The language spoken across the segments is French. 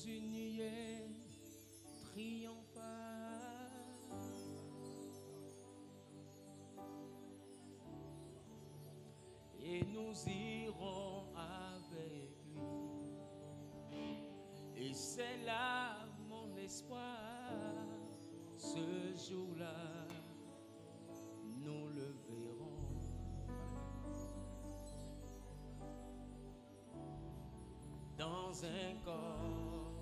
une nuée triomphale. Et nous irons avec lui. Et c'est là mon espoir. Ce jour-là, nous le verrons. Dans un corps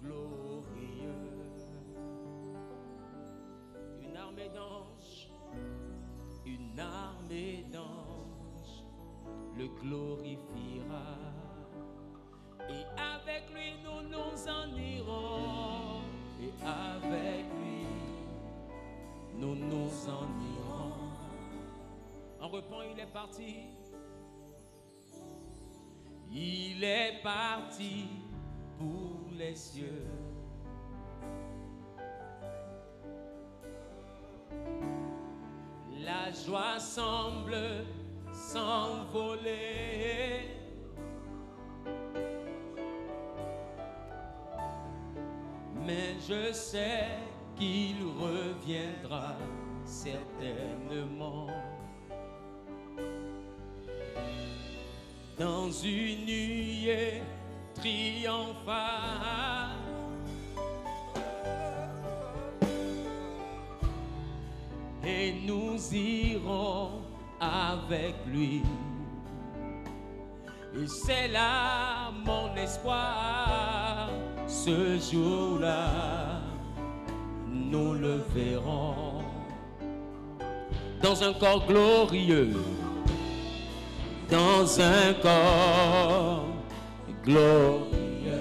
glorieux. Une armée d'anges, une armée d'anges le glorifiera. Et avec lui nous nous en irons. Et avec lui nous nous en irons. En reprend, il est parti. Il est parti pour les cieux. La joie semble s'envoler. Mais je sais qu'il reviendra certainement. Dans une nuée triomphale. Et nous irons avec lui. Et c'est là mon espoir. Ce jour-là, nous le verrons. Dans un corps glorieux. Dans un corps glorieux.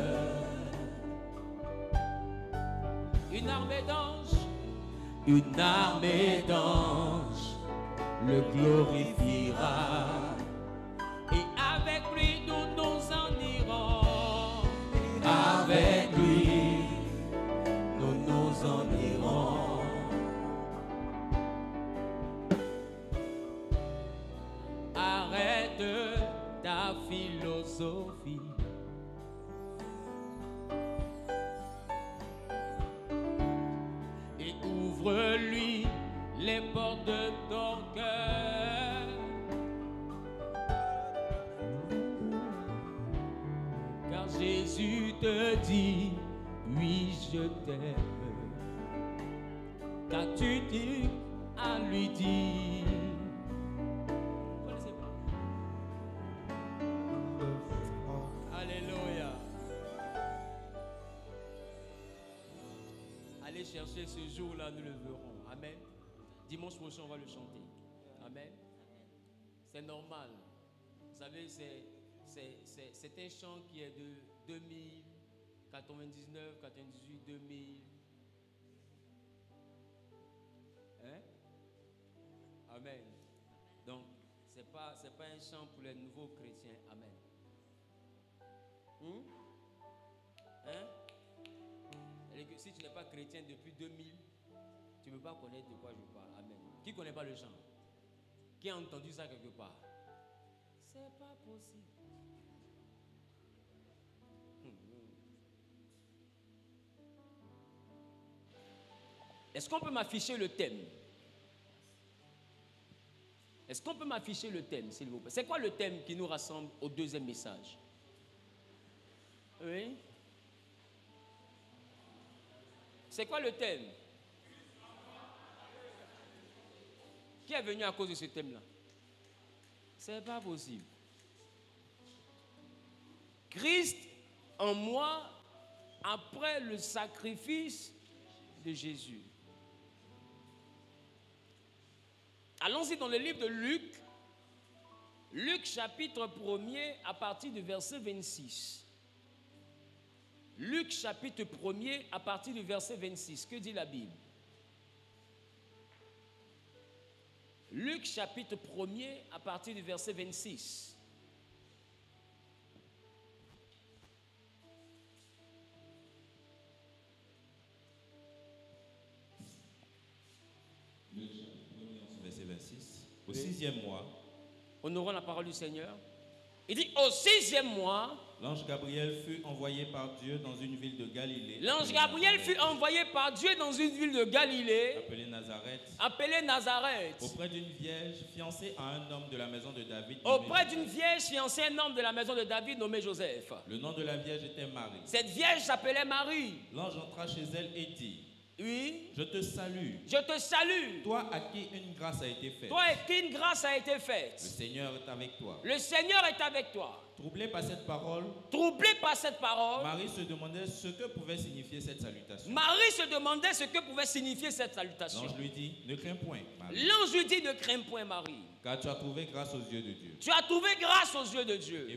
Une armée d'anges. Une armée d'anges le glorifiera. Et avec lui nous nous en irons. Avec lui nous nous en irons. Arrête ta philosophie. Et ouvre-lui les portes de ton cœur. Car Jésus te dit, oui, je t'aime. Qu'as-tu dit à lui dire? Alléluia. Allez chercher ce jour-là, nous le verrons. Amen. Dimanche prochain, on va le chanter. Amen. C'est normal. Vous savez, c'est un chant qui est de 2000, 99, 98, 2000. Hein? Amen. Donc, c'est pas un chant pour les nouveaux chrétiens. Amen. Hein? Si tu n'es pas chrétien depuis 2000, tu ne peux pas connaître de quoi je parle. Amen. Qui ne connaît pas le chant? Qui a entendu ça quelque part? C'est pas possible. Est-ce qu'on peut m'afficher le thème? Est-ce qu'on peut m'afficher le thème, s'il vous plaît? C'est quoi le thème qui nous rassemble au deuxième message? Oui? C'est quoi le thème? Qui est venu à cause de ce thème-là? C'est pas possible. Christ en moi après le sacrifice de Jésus. Allons-y dans le livre de Luc. Luc chapitre 1er à partir du verset 26. Luc chapitre 1er à partir du verset 26. Que dit la Bible? Luc chapitre 1er à partir du verset 26. Luc chapitre 1er, verset 26. Au 6e mois. Honorons la parole du Seigneur. Il dit au 6e mois. L'ange Gabriel fut envoyé par Dieu dans une ville de Galilée. L'ange Gabriel fut envoyé par Dieu dans une ville de Galilée, appelée Nazareth, auprès d'une vierge fiancée à un homme de la maison de David. Auprès d'une vierge fiancée à un homme de la maison de David nommé Joseph. Le nom de la vierge était Marie. Cette vierge s'appelait Marie. L'ange entra chez elle et dit: Oui. Je te salue. Je te salue. Toi à qui une grâce a été faite. Toi à qui une grâce a été faite. Le Seigneur est avec toi. Le Seigneur est avec toi. Troublé par cette parole, Marie se demandait ce que pouvait signifier cette salutation. Marie se demandait ce que pouvait signifier cette salutation. L'ange lui dit: ne crains point, Marie. L'ange lui dit: ne crains point, Marie. Car tu as trouvé grâce aux yeux de Dieu. Tu as trouvé grâce aux yeux de Dieu. Et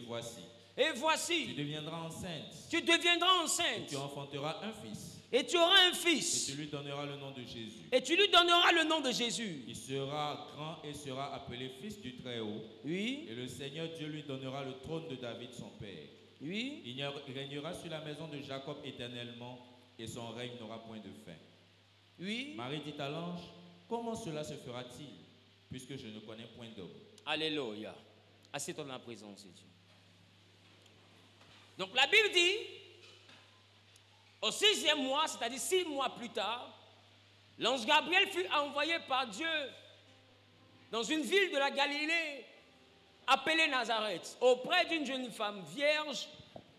voici. Tu deviendras enceinte. Tu deviendras enceinte. Et tu enfanteras un fils. Et tu auras un fils. Et tu lui donneras le nom de Jésus. Et tu lui donneras le nom de Jésus. Il sera grand et sera appelé fils du Très-Haut. Oui. Et le Seigneur Dieu lui donnera le trône de David son père. Oui. Il régnera sur la maison de Jacob éternellement et son règne n'aura point de fin. Oui. Marie dit à l'ange: comment cela se fera-t-il puisque je ne connais point d'homme? Alléluia. Assieds-toi dans la présence de Dieu. Donc la Bible dit, au 6e mois, c'est-à-dire 6 mois plus tard, l'ange Gabriel fut envoyé par Dieu dans une ville de la Galilée appelée Nazareth, auprès d'une jeune femme vierge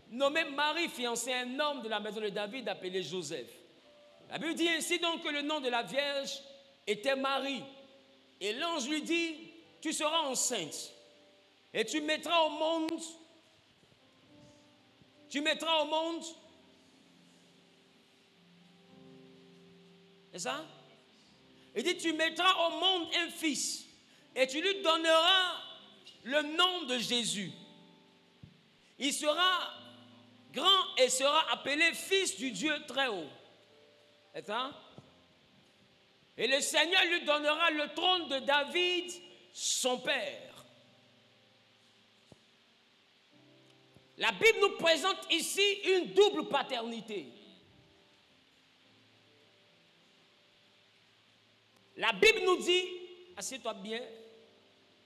nommée Marie, fiancée à un homme de la maison de David appelé Joseph. La Bible dit ainsi donc que le nom de la vierge était Marie. Et l'ange lui dit: tu seras enceinte et tu mettras au monde c'est ça? Il dit: tu mettras au monde un fils et tu lui donneras le nom de Jésus. Il sera grand et sera appelé fils du Dieu très haut. C'est ça? Et le Seigneur lui donnera le trône de David, son père. La Bible nous présente ici une double paternité. La Bible nous dit, assieds-toi bien,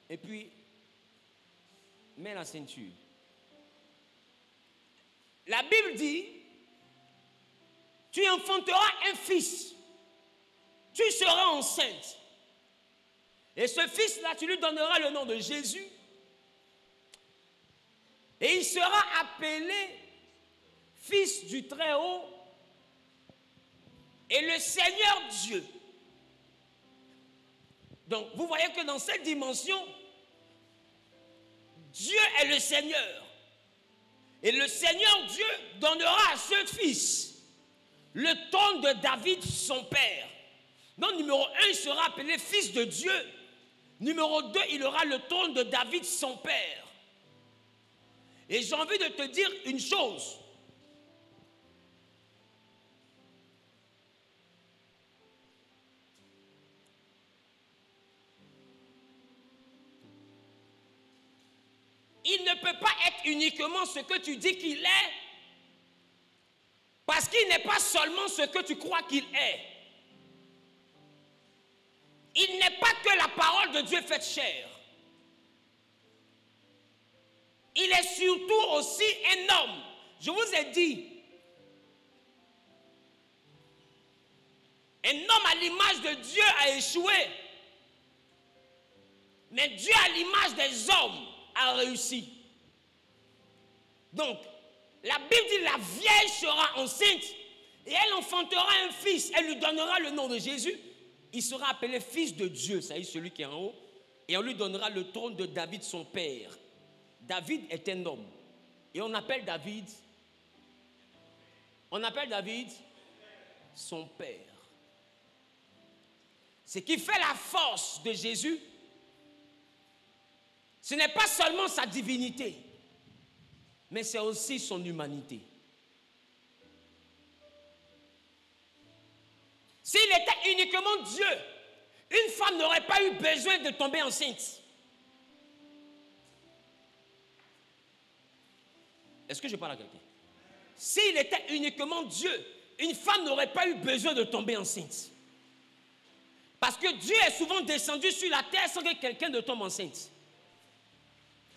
et puis mets la ceinture. La Bible dit, tu enfanteras un fils, tu seras enceinte. Et ce fils-là, tu lui donneras le nom de Jésus. Et il sera appelé fils du Très-Haut. Et le Seigneur Dieu. Donc, vous voyez que dans cette dimension, Dieu est le Seigneur. Et le Seigneur Dieu donnera à ce fils le trône de David, son père. Donc, numéro 1, il sera appelé fils de Dieu. Numéro 2, il aura le trône de David, son père. Et j'ai envie de te dire une chose. Il ne peut pas être uniquement ce que tu dis qu'il est, parce qu'il n'est pas seulement ce que tu crois qu'il est. Il n'est pas que la parole de Dieu faite chair. Il est surtout aussi un homme. Je vous ai dit, un homme à l'image de Dieu a échoué. Mais Dieu à l'image des hommes a réussi. Donc, la Bible dit la vieille sera enceinte et elle enfantera un fils. Elle lui donnera le nom de Jésus. Il sera appelé fils de Dieu, c'est-à-dire celui qui est en haut. Et on lui donnera le trône de David, son père. David est un homme. Et on appelle David son père. Ce qui fait la force de Jésus, ce n'est pas seulement sa divinité, mais c'est aussi son humanité. S'il était uniquement Dieu, une femme n'aurait pas eu besoin de tomber enceinte. Est-ce que je parle à quelqu'un? S'il était uniquement Dieu, une femme n'aurait pas eu besoin de tomber enceinte. Parce que Dieu est souvent descendu sur la terre sans que quelqu'un ne tombe enceinte.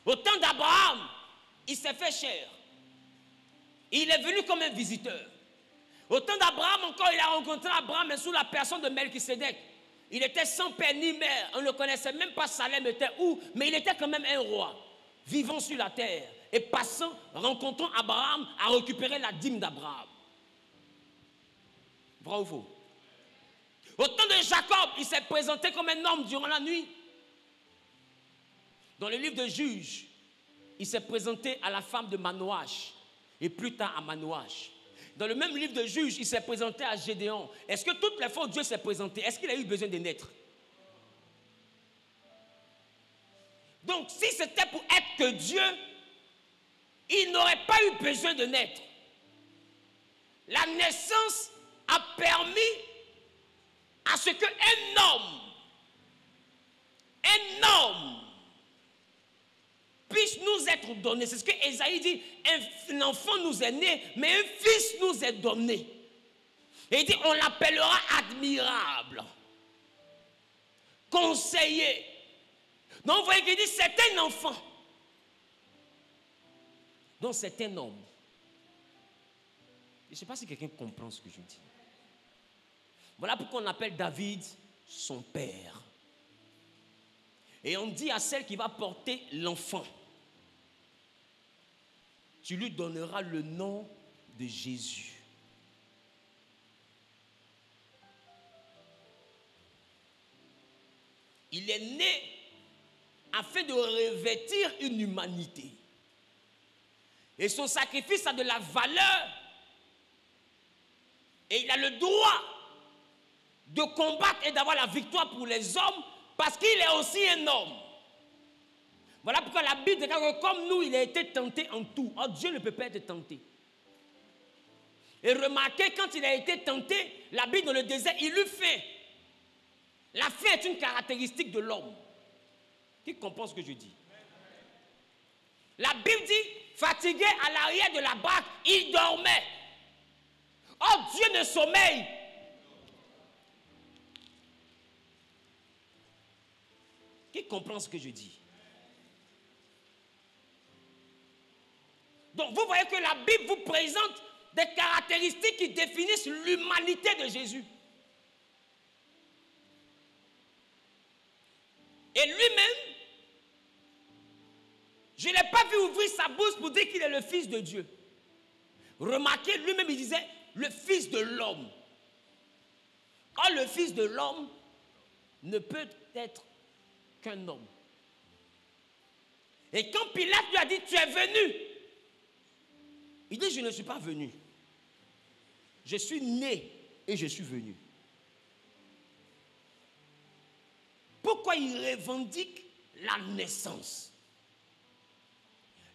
Au temps d'Abraham, il s'est fait chair. Il est venu comme un visiteur. Au temps d'Abraham encore, il a rencontré Abraham, mais sous la personne de Melchisédek. Il était sans père ni mère. On ne connaissait même pas Salem était où, mais il était quand même un roi, vivant sur la terre. Et passant, rencontrant Abraham, a récupéré la dîme d'Abraham. Vrai ou faux? Au temps de Jacob, il s'est présenté comme un homme durant la nuit. Dans le livre de Juges, il s'est présenté à la femme de Manoach et plus tard à Manoach. Dans le même livre de Juges, il s'est présenté à Gédéon. Est-ce que toutes les fois où Dieu s'est présenté, est-ce qu'il a eu besoin de naître? Donc, si c'était pour être que Dieu, il n'aurait pas eu besoin de naître. La naissance a permis à ce qu'un homme puisse nous être donné. C'est ce que Ésaïe dit, un enfant nous est né, mais un fils nous est donné. Et il dit, on l'appellera admirable, conseiller. Donc vous voyez qu'il dit, c'est un enfant. Donc c'est un homme. Je ne sais pas si quelqu'un comprend ce que je dis. Voilà pourquoi on appelle David son père. Et on dit à celle qui va porter l'enfant, tu lui donneras le nom de Jésus. Il est né afin de revêtir une humanité. Et son sacrifice a de la valeur. Et il a le droit de combattre et d'avoir la victoire pour les hommes parce qu'il est aussi un homme. Voilà pourquoi la Bible dit que comme nous, il a été tenté en tout. Oh, Dieu ne peut pas être tenté. Et remarquez, quand il a été tenté, la Bible dans le désert, il eut faim. La faim est une caractéristique de l'homme. Qui comprend ce que je dis? La Bible dit, fatigué à l'arrière de la barque, il dormait. Oh, Dieu ne sommeille. Qui comprend ce que je dis? Donc, vous voyez que la Bible vous présente des caractéristiques qui définissent l'humanité de Jésus. Et lui-même, je ne l'ai pas vu ouvrir sa bouche pour dire qu'il est le Fils de Dieu. Remarquez, lui-même, il disait le Fils de l'homme. Or, le Fils de l'homme ne peut être qu'un homme. Et quand Pilate lui a dit, tu es venu, il dit, je ne suis pas venu. Je suis né et je suis venu. Pourquoi il revendique la naissance?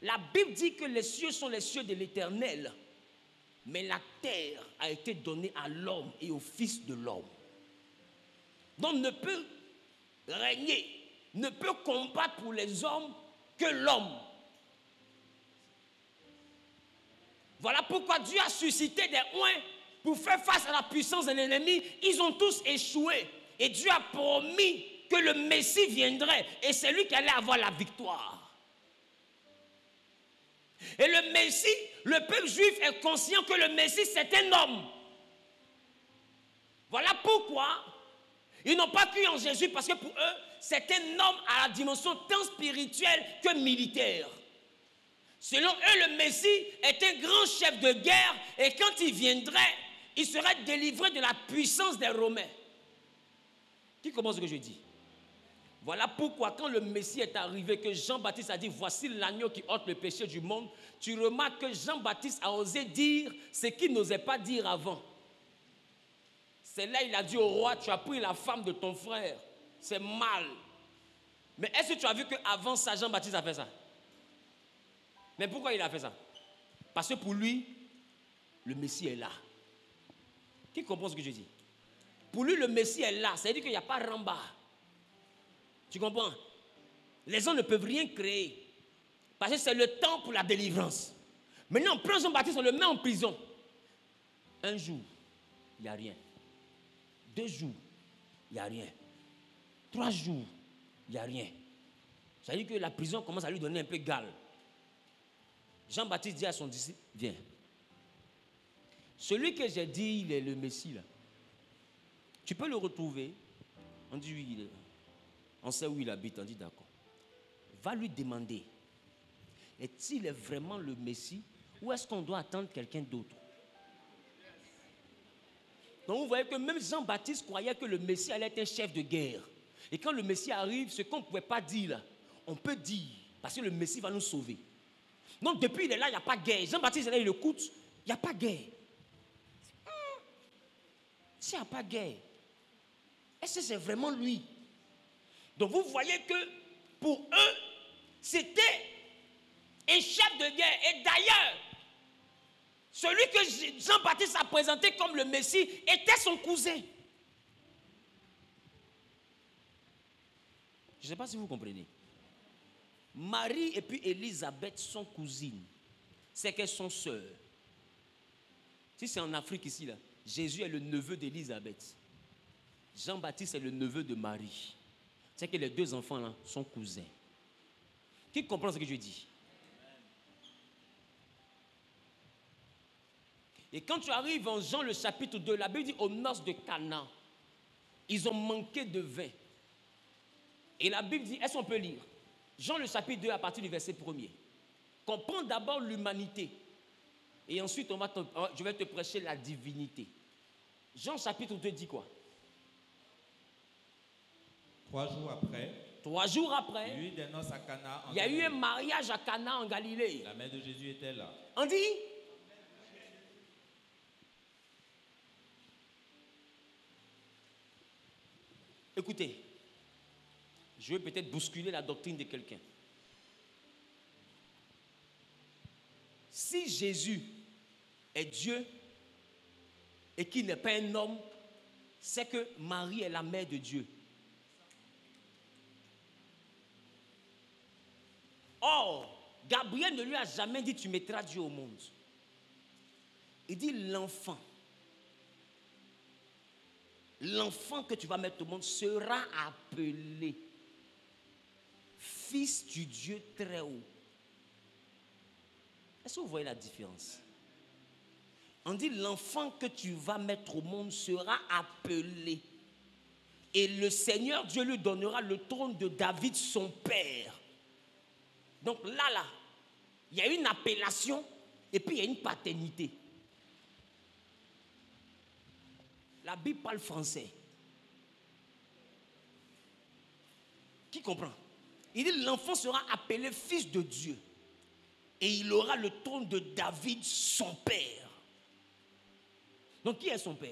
La Bible dit que les cieux sont les cieux de l'Éternel, mais la terre a été donnée à l'homme et au Fils de l'homme. Donc ne peut régner, ne peut combattre pour les hommes que l'homme. Voilà pourquoi Dieu a suscité des oints pour faire face à la puissance de l'ennemi. Ils ont tous échoué. Et Dieu a promis que le Messie viendrait. Et c'est lui qui allait avoir la victoire. Et le Messie, le peuple juif est conscient que le Messie, c'est un homme. Voilà pourquoi ils n'ont pas cru en Jésus, parce que pour eux, c'est un homme à la dimension tant spirituelle que militaire. Selon eux, le Messie est un grand chef de guerre et quand il viendrait, il serait délivré de la puissance des Romains. Qui comprend ce que je dis? Voilà pourquoi quand le Messie est arrivé, que Jean-Baptiste a dit, voici l'agneau qui ôte le péché du monde, tu remarques que Jean-Baptiste a osé dire ce qu'il n'osait pas dire avant. C'est là il a dit au roi, tu as pris la femme de ton frère, c'est mal. Mais est-ce que tu as vu qu'avant ça, Jean-Baptiste a fait ça? Mais pourquoi il a fait ça? Parce que pour lui, le Messie est là. Qui comprend ce que je dis? Pour lui, le Messie est là. Ça veut dire qu'il n'y a pas Ramba. Tu comprends? Les hommes ne peuvent rien créer. Parce que c'est le temps pour la délivrance. Maintenant, on prend Jean-Baptiste, on le met en prison. Un jour, il n'y a rien. 2 jours, il n'y a rien. 3 jours, il n'y a rien. Ça veut dire que la prison commence à lui donner un peu gale. Jean-Baptiste dit à son disciple, viens. celui que j'ai dit, il est le Messie là. Tu peux le retrouver. On dit oui, on sait où il habite. On dit d'accord. Va lui demander, est-il vraiment le Messie ou est-ce qu'on doit attendre quelqu'un d'autre? Donc vous voyez que même Jean-Baptiste croyait que le Messie allait être un chef de guerre. Et quand le Messie arrive, ce qu'on ne pouvait pas dire là, on peut dire, parce que le Messie va nous sauver. Donc depuis il est là, il n'y a pas de guerre. Jean-Baptiste est là, il écoute, il n'y a pas de guerre. S'il n'y a pas de guerre, est-ce que c'est vraiment lui? Donc vous voyez que pour eux, c'était un chef de guerre. Et d'ailleurs, celui que Jean-Baptiste a présenté comme le Messie était son cousin. Je ne sais pas si vous comprenez. Marie et puis Élisabeth sont cousines. C'est qu'elles sont sœurs. Si c'est en Afrique ici, là, Jésus est le neveu d'Élisabeth. Jean-Baptiste est le neveu de Marie. C'est que les deux enfants là sont cousins. Qui comprend ce que je dis? Et quand tu arrives en Jean le chapitre 2, la Bible dit aux noces de Cana, ils ont manqué de vin. Et la Bible dit, est-ce qu'on peut lire? Jean le chapitre 2 à partir du verset 1er. Comprends d'abord l'humanité. Et ensuite, je vais te prêcher la divinité. Jean chapitre 2 dit quoi? 3 jours après. 3 jours après. Il y a eu des noces à Cana. Il y a eu un mariage à Cana en Galilée. La mère de Jésus était là. On dit? Écoutez, je vais peut-être bousculer la doctrine de quelqu'un. Si Jésus est Dieu et qu'il n'est pas un homme, c'est que Marie est la mère de Dieu. Or, Gabriel ne lui a jamais dit tu mettras Dieu au monde. Il dit l'enfant que tu vas mettre au monde sera appelé Fils du Dieu très haut. Est-ce que vous voyez la différence? On dit l'enfant que tu vas mettre au monde sera appelé. Et le Seigneur Dieu lui donnera le trône de David son père. Donc là, il y a une appellation et puis il y a une paternité. La Bible parle français. Qui comprend? Il dit l'enfant sera appelé fils de Dieu. Et il aura le trône de David, son père. Donc qui est son père?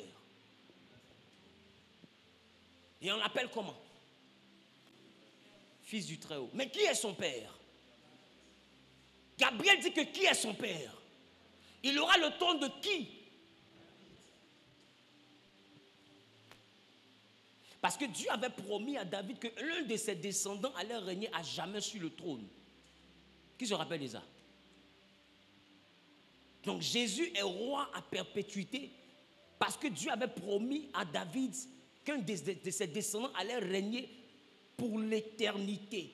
Et on l'appelle comment? Fils du Très-Haut. Mais qui est son père? Gabriel dit que qui est son père? Il aura le trône de qui? Parce que Dieu avait promis à David que l'un de ses descendants allait régner à jamais sur le trône. Qui se rappelle de ça? Donc Jésus est roi à perpétuité parce que Dieu avait promis à David qu'un de ses descendants allait régner pour l'éternité.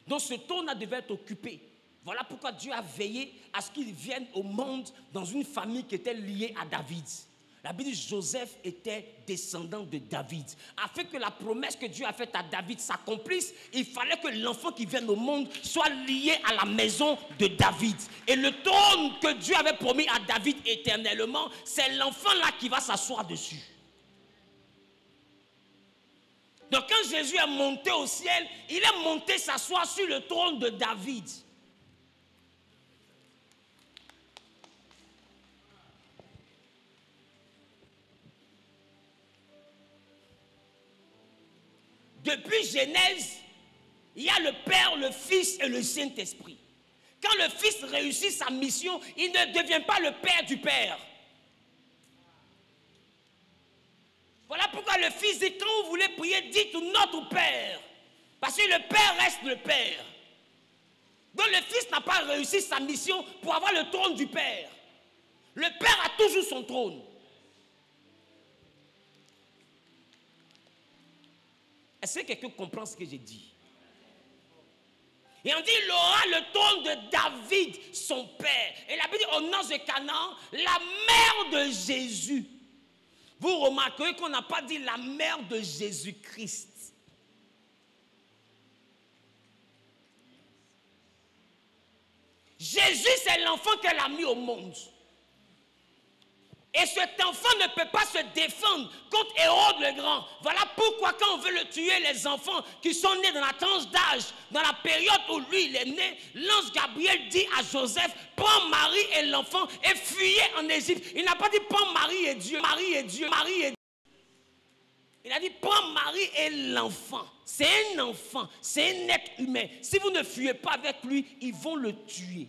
Donc ce trône devait être occupé. Voilà pourquoi Dieu a veillé à ce qu'il vienne au monde dans une famille qui était liée à David. La Bible dit Joseph était descendant de David. Afin que la promesse que Dieu a faite à David s'accomplisse, il fallait que l'enfant qui vienne au monde soit lié à la maison de David. Et le trône que Dieu avait promis à David éternellement, c'est l'enfant là qui va s'asseoir dessus. Donc quand Jésus est monté au ciel, il est monté s'asseoir sur le trône de David. Depuis Genèse, il y a le Père, le Fils et le Saint-Esprit. Quand le Fils réussit sa mission, il ne devient pas le Père du Père. Voilà pourquoi le Fils dit, quand vous voulez prier, dites notre Père. Parce que le Père reste le Père. Donc le Fils n'a pas réussi sa mission pour avoir le trône du Père. Le Père a toujours son trône. Est-ce que quelqu'un comprend ce que j'ai dit? Et on dit, il aura le trône de David, son père. Et la Bible dit, aux naissance de Canaan, la mère de Jésus. Vous remarquerez qu'on n'a pas dit la mère de Jésus-Christ. Jésus, c'est l'enfant qu'elle a mis au monde. Et cet enfant ne peut pas se défendre contre Hérode le Grand. Voilà pourquoi quand on veut le tuer, les enfants qui sont nés dans la tranche d'âge, dans la période où lui il est né, l'ange Gabriel dit à Joseph, prends Marie et l'enfant et fuyez en Égypte. Il n'a pas dit prends Marie et Dieu, Marie et Dieu, Marie et Dieu. Il a dit prends Marie et l'enfant. C'est un enfant, c'est un être humain. Si vous ne fuyez pas avec lui, ils vont le tuer.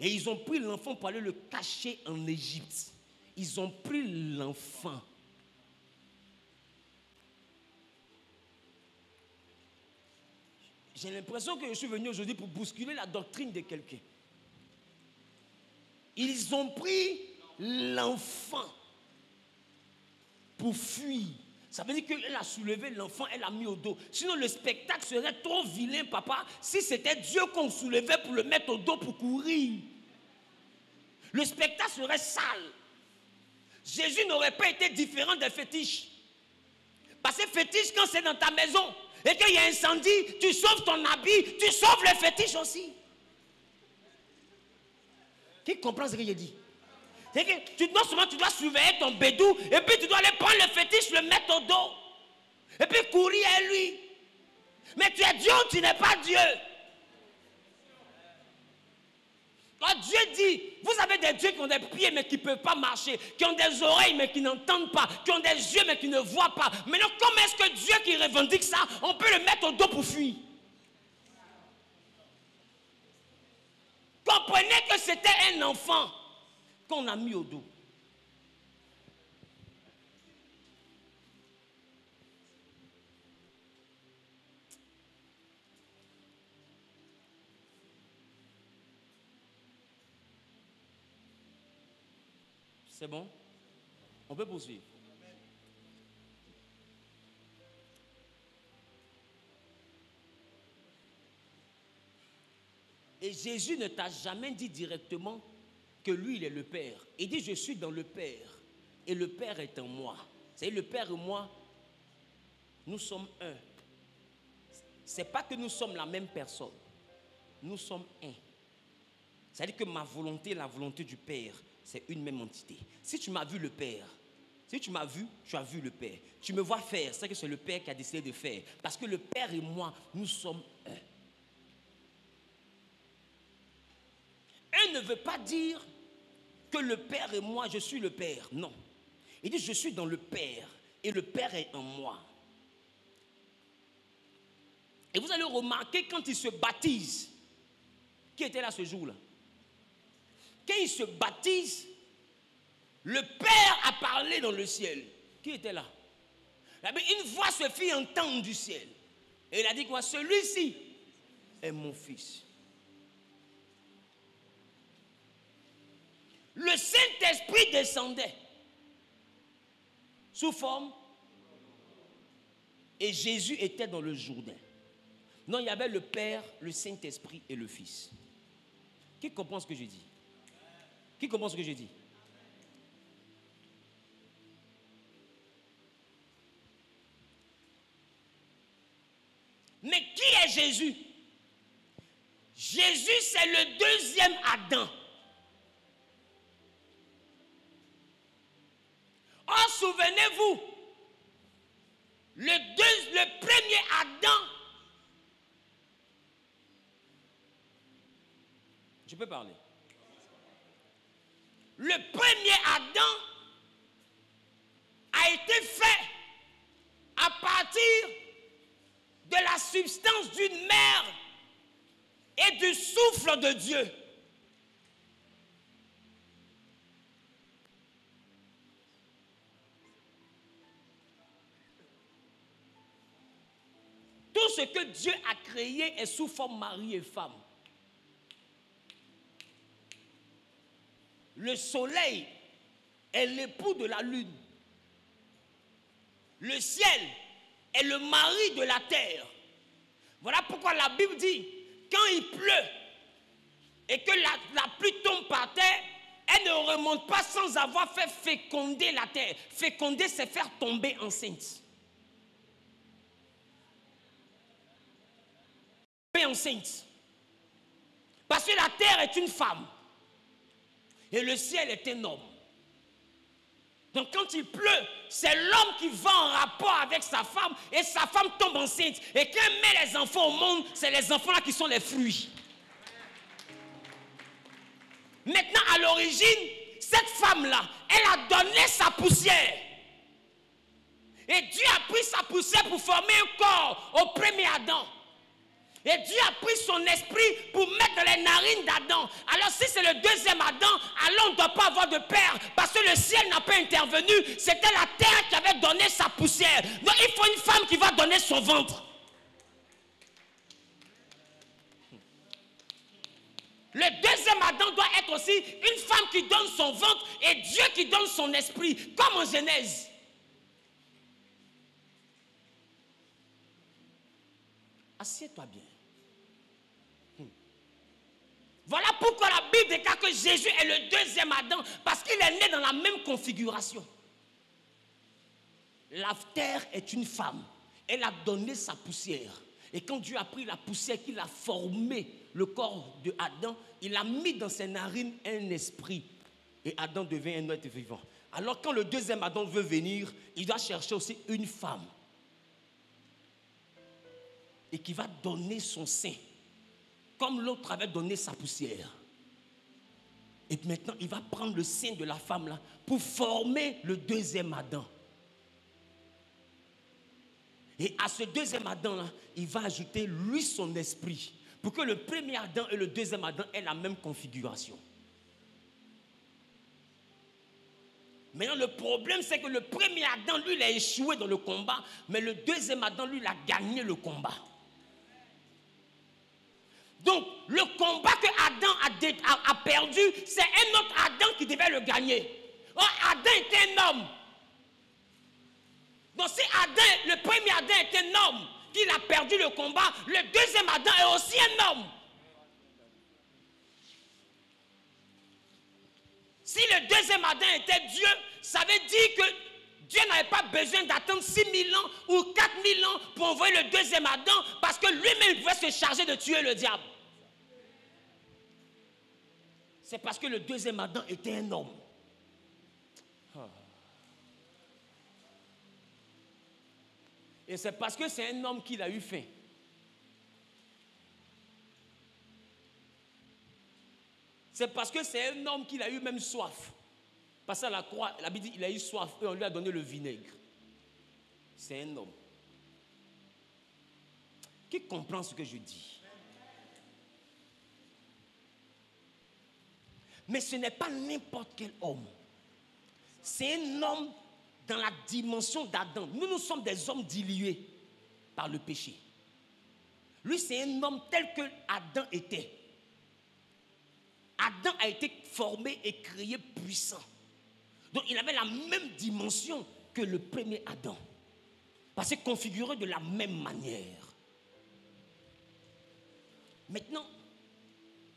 Et ils ont pris l'enfant pour aller le cacher en Égypte. Ils ont pris l'enfant. J'ai l'impression que je suis venu aujourd'hui pour bousculer la doctrine de quelqu'un. Ils ont pris l'enfant pour fuir. Ça veut dire qu'elle a soulevé l'enfant, elle l'a mis au dos. Sinon, le spectacle serait trop vilain, papa, si c'était Dieu qu'on soulevait pour le mettre au dos pour courir. Le spectacle serait sale. Jésus n'aurait pas été différent des fétiches. Parce que fétiche, quand c'est dans ta maison et qu'il y a incendie, tu sauves ton habit, tu sauves les fétiches aussi. Qui comprend ce que j'ai dit? C'est que non seulement tu dois surveiller ton bédou, et puis tu dois aller prendre le fétiche, le mettre au dos, et puis courir à lui. Mais tu es Dieu ou tu n'es pas Dieu? Quand Dieu dit, vous avez des dieux qui ont des pieds mais qui ne peuvent pas marcher, qui ont des oreilles mais qui n'entendent pas, qui ont des yeux mais qui ne voient pas. Maintenant, comment est-ce que Dieu qui revendique ça, on peut le mettre au dos pour fuir? Comprenez que c'était un enfant qu'on a mis au dos. C'est bon? On peut poursuivre. Et Jésus ne t'a jamais dit directement que lui, il est le Père. Il dit, je suis dans le Père et le Père est en moi. C'est-à-dire, le Père et moi, nous sommes un. Ce n'est pas que nous sommes la même personne. Nous sommes un. C'est-à-dire que ma volonté et la volonté du Père, c'est une même entité. Si tu m'as vu le Père, si tu m'as vu, tu as vu le Père. Tu me vois faire, c'est que c'est le Père qui a décidé de faire. Parce que le Père et moi, nous sommes un. Un ne veut pas dire que le Père et moi, je suis le Père. Non. Il dit, je suis dans le Père et le Père est en moi. Et vous allez remarquer quand il se baptise, qui était là ce jour-là? Quand il se baptise, le Père a parlé dans le ciel. Qui était là? Une voix se fit entendre du ciel. Et il a dit quoi? Celui-ci est mon fils. Le Saint-Esprit descendait sous forme et Jésus était dans le Jourdain. Non, il y avait le Père, le Saint-Esprit et le Fils. Qui comprend ce que je dis? Qui comprend ce que je dis? Mais qui est Jésus? Jésus, c'est le deuxième Adam. Oh, souvenez-vous, le premier Adam, je peux parler. Le premier Adam a été fait à partir de la substance d'une mère et du souffle de Dieu. Tout ce que Dieu a créé est sous forme mari et femme. Le soleil est l'époux de la lune. Le ciel est le mari de la terre. Voilà pourquoi la Bible dit, quand il pleut et que la pluie tombe par terre, elle ne remonte pas sans avoir fait féconder la terre. Féconder, c'est faire tomber enceinte. Tomber enceinte. Parce que la terre est une femme. Et le ciel est un homme. Donc quand il pleut, c'est l'homme qui va en rapport avec sa femme et sa femme tombe enceinte. Et quand elle met les enfants au monde, c'est les enfants là qui sont les fruits. Maintenant, à l'origine, cette femme-là, elle a donné sa poussière. Et Dieu a pris sa poussière pour former un corps au premier Adam. Et Dieu a pris son esprit pour mettre dans les narines d'Adam. Alors si c'est le deuxième Adam, alors on ne doit pas avoir de père. Parce que le ciel n'a pas intervenu. C'était la terre qui avait donné sa poussière. Donc il faut une femme qui va donner son ventre. Le deuxième Adam doit être aussi une femme qui donne son ventre et Dieu qui donne son esprit. Comme en Genèse. Assieds-toi bien. Voilà pourquoi la Bible déclare que Jésus est le deuxième Adam, parce qu'il est né dans la même configuration. La terre est une femme. Elle a donné sa poussière. Et quand Dieu a pris la poussière qu'il a formé le corps de Adam, il a mis dans ses narines un esprit. Et Adam devient un être vivant. Alors quand le deuxième Adam veut venir, il doit chercher aussi une femme. Et qui va donner son sein. Comme l'autre avait donné sa poussière. Et maintenant, il va prendre le sein de la femme là pour former le deuxième Adam. Et à ce deuxième Adam là, il va ajouter lui son esprit. Pour que le premier Adam et le deuxième Adam aient la même configuration. Maintenant, le problème, c'est que le premier Adam, lui, il a échoué dans le combat. Mais le deuxième Adam, lui, il a gagné le combat. Donc, le combat que Adam a perdu, c'est un autre Adam qui devait le gagner. Or, Adam était un homme. Donc, si le premier Adam est un homme, qu'il a perdu le combat, le deuxième Adam est aussi un homme. Si le deuxième Adam était Dieu, ça veut dire que Dieu n'avait pas besoin d'attendre 6000 ans ou 4000 ans pour envoyer le deuxième Adam, parce que lui-même pouvait se charger de tuer le diable. C'est parce que le deuxième Adam était un homme. Et c'est parce que c'est un homme qu'il a eu faim. C'est parce que c'est un homme qu'il a eu même soif. Parce qu'à la croix, la Bible dit qu'il a eu soif et on lui a donné le vinaigre. C'est un homme. Qui comprend ce que je dis? Mais ce n'est pas n'importe quel homme. C'est un homme dans la dimension d'Adam. Nous sommes des hommes dilués par le péché. Lui, c'est un homme tel que Adam était. Adam a été formé et créé puissant. Donc, il avait la même dimension que le premier Adam. Parce que configuré de la même manière. Maintenant,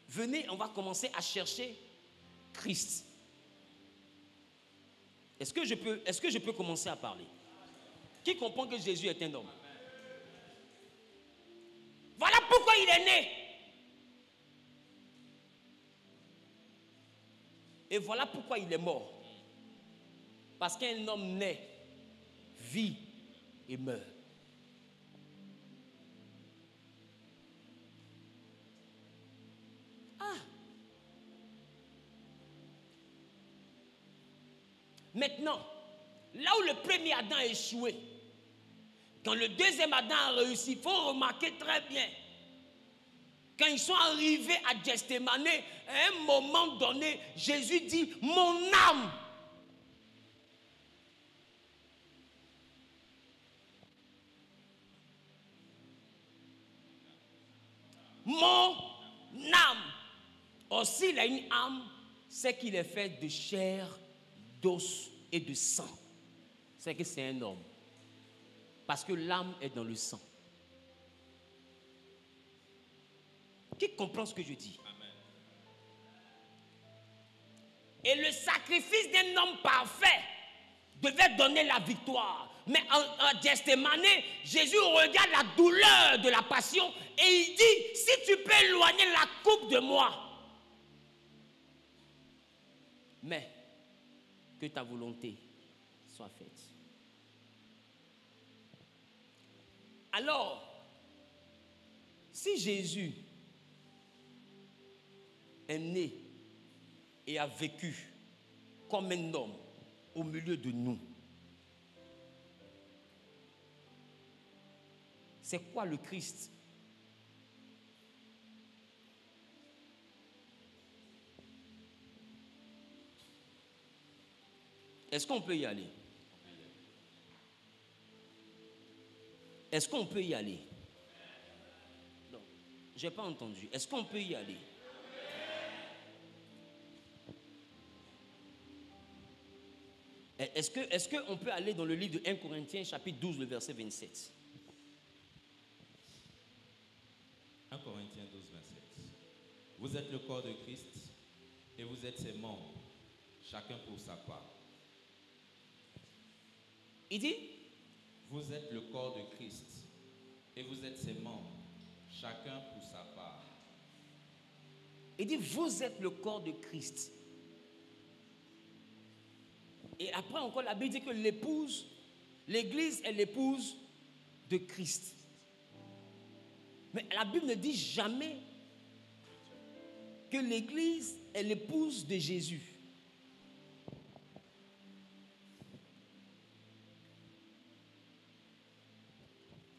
venez, on va commencer à chercher Christ. Est-ce que je peux commencer à parler? Qui comprend que Jésus est un homme? Voilà pourquoi il est né. Et voilà pourquoi il est mort. Parce qu'un homme naît, vit et meurt. Maintenant, là où le premier Adam a échoué, quand le deuxième Adam a réussi, il faut remarquer très bien, quand ils sont arrivés à Gethsémane, à un moment donné, Jésus dit, mon âme. Mon âme. Or, s'il a une âme, c'est qu'il est fait de chair, d'os et de sang. C'est que c'est un homme. Parce que l'âme est dans le sang. Qui comprend ce que je dis? Amen. Et le sacrifice d'un homme parfait devait donner la victoire. Mais en Gethsémane, Jésus regarde la douleur de la passion et il dit, si tu peux éloigner la coupe de moi, mais que ta volonté soit faite. Alors, si Jésus est né et a vécu comme un homme au milieu de nous, c'est quoi le Christ? Est-ce qu'on peut y aller? Est-ce qu'on peut y aller? Non, je n'ai pas entendu. Est-ce qu'on peut y aller? Est-ce qu'on peut aller dans le livre de 1 Corinthiens chapitre 12, le verset 27? 1 Corinthiens 12, 27. Vous êtes le corps de Christ et vous êtes ses membres, chacun pour sa part. Il dit, vous êtes le corps de Christ et vous êtes ses membres, chacun pour sa part. Il dit, vous êtes le corps de Christ. Et après encore, la Bible dit que l'épouse, l'église est l'épouse de Christ. Mais la Bible ne dit jamais que l'église est l'épouse de Jésus.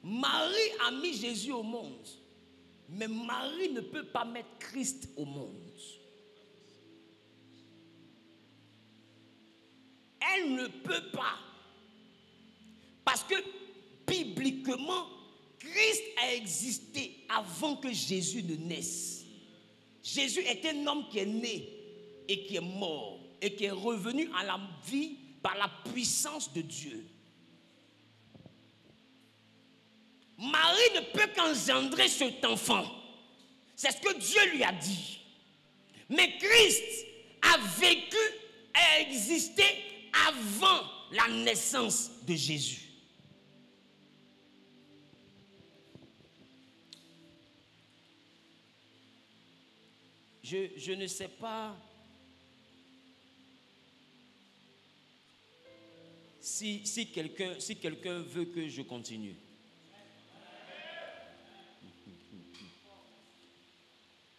Marie a mis Jésus au monde, mais Marie ne peut pas mettre Christ au monde. Elle ne peut pas. Parce que bibliquement, Christ a existé avant que Jésus ne naisse. Jésus est un homme qui est né et qui est mort et qui est revenu à la vie par la puissance de Dieu. Marie ne peut qu'engendrer cet enfant. C'est ce que Dieu lui a dit. Mais Christ a vécu et a existé avant la naissance de Jésus. Je ne sais pas si quelqu'un veut que je continue.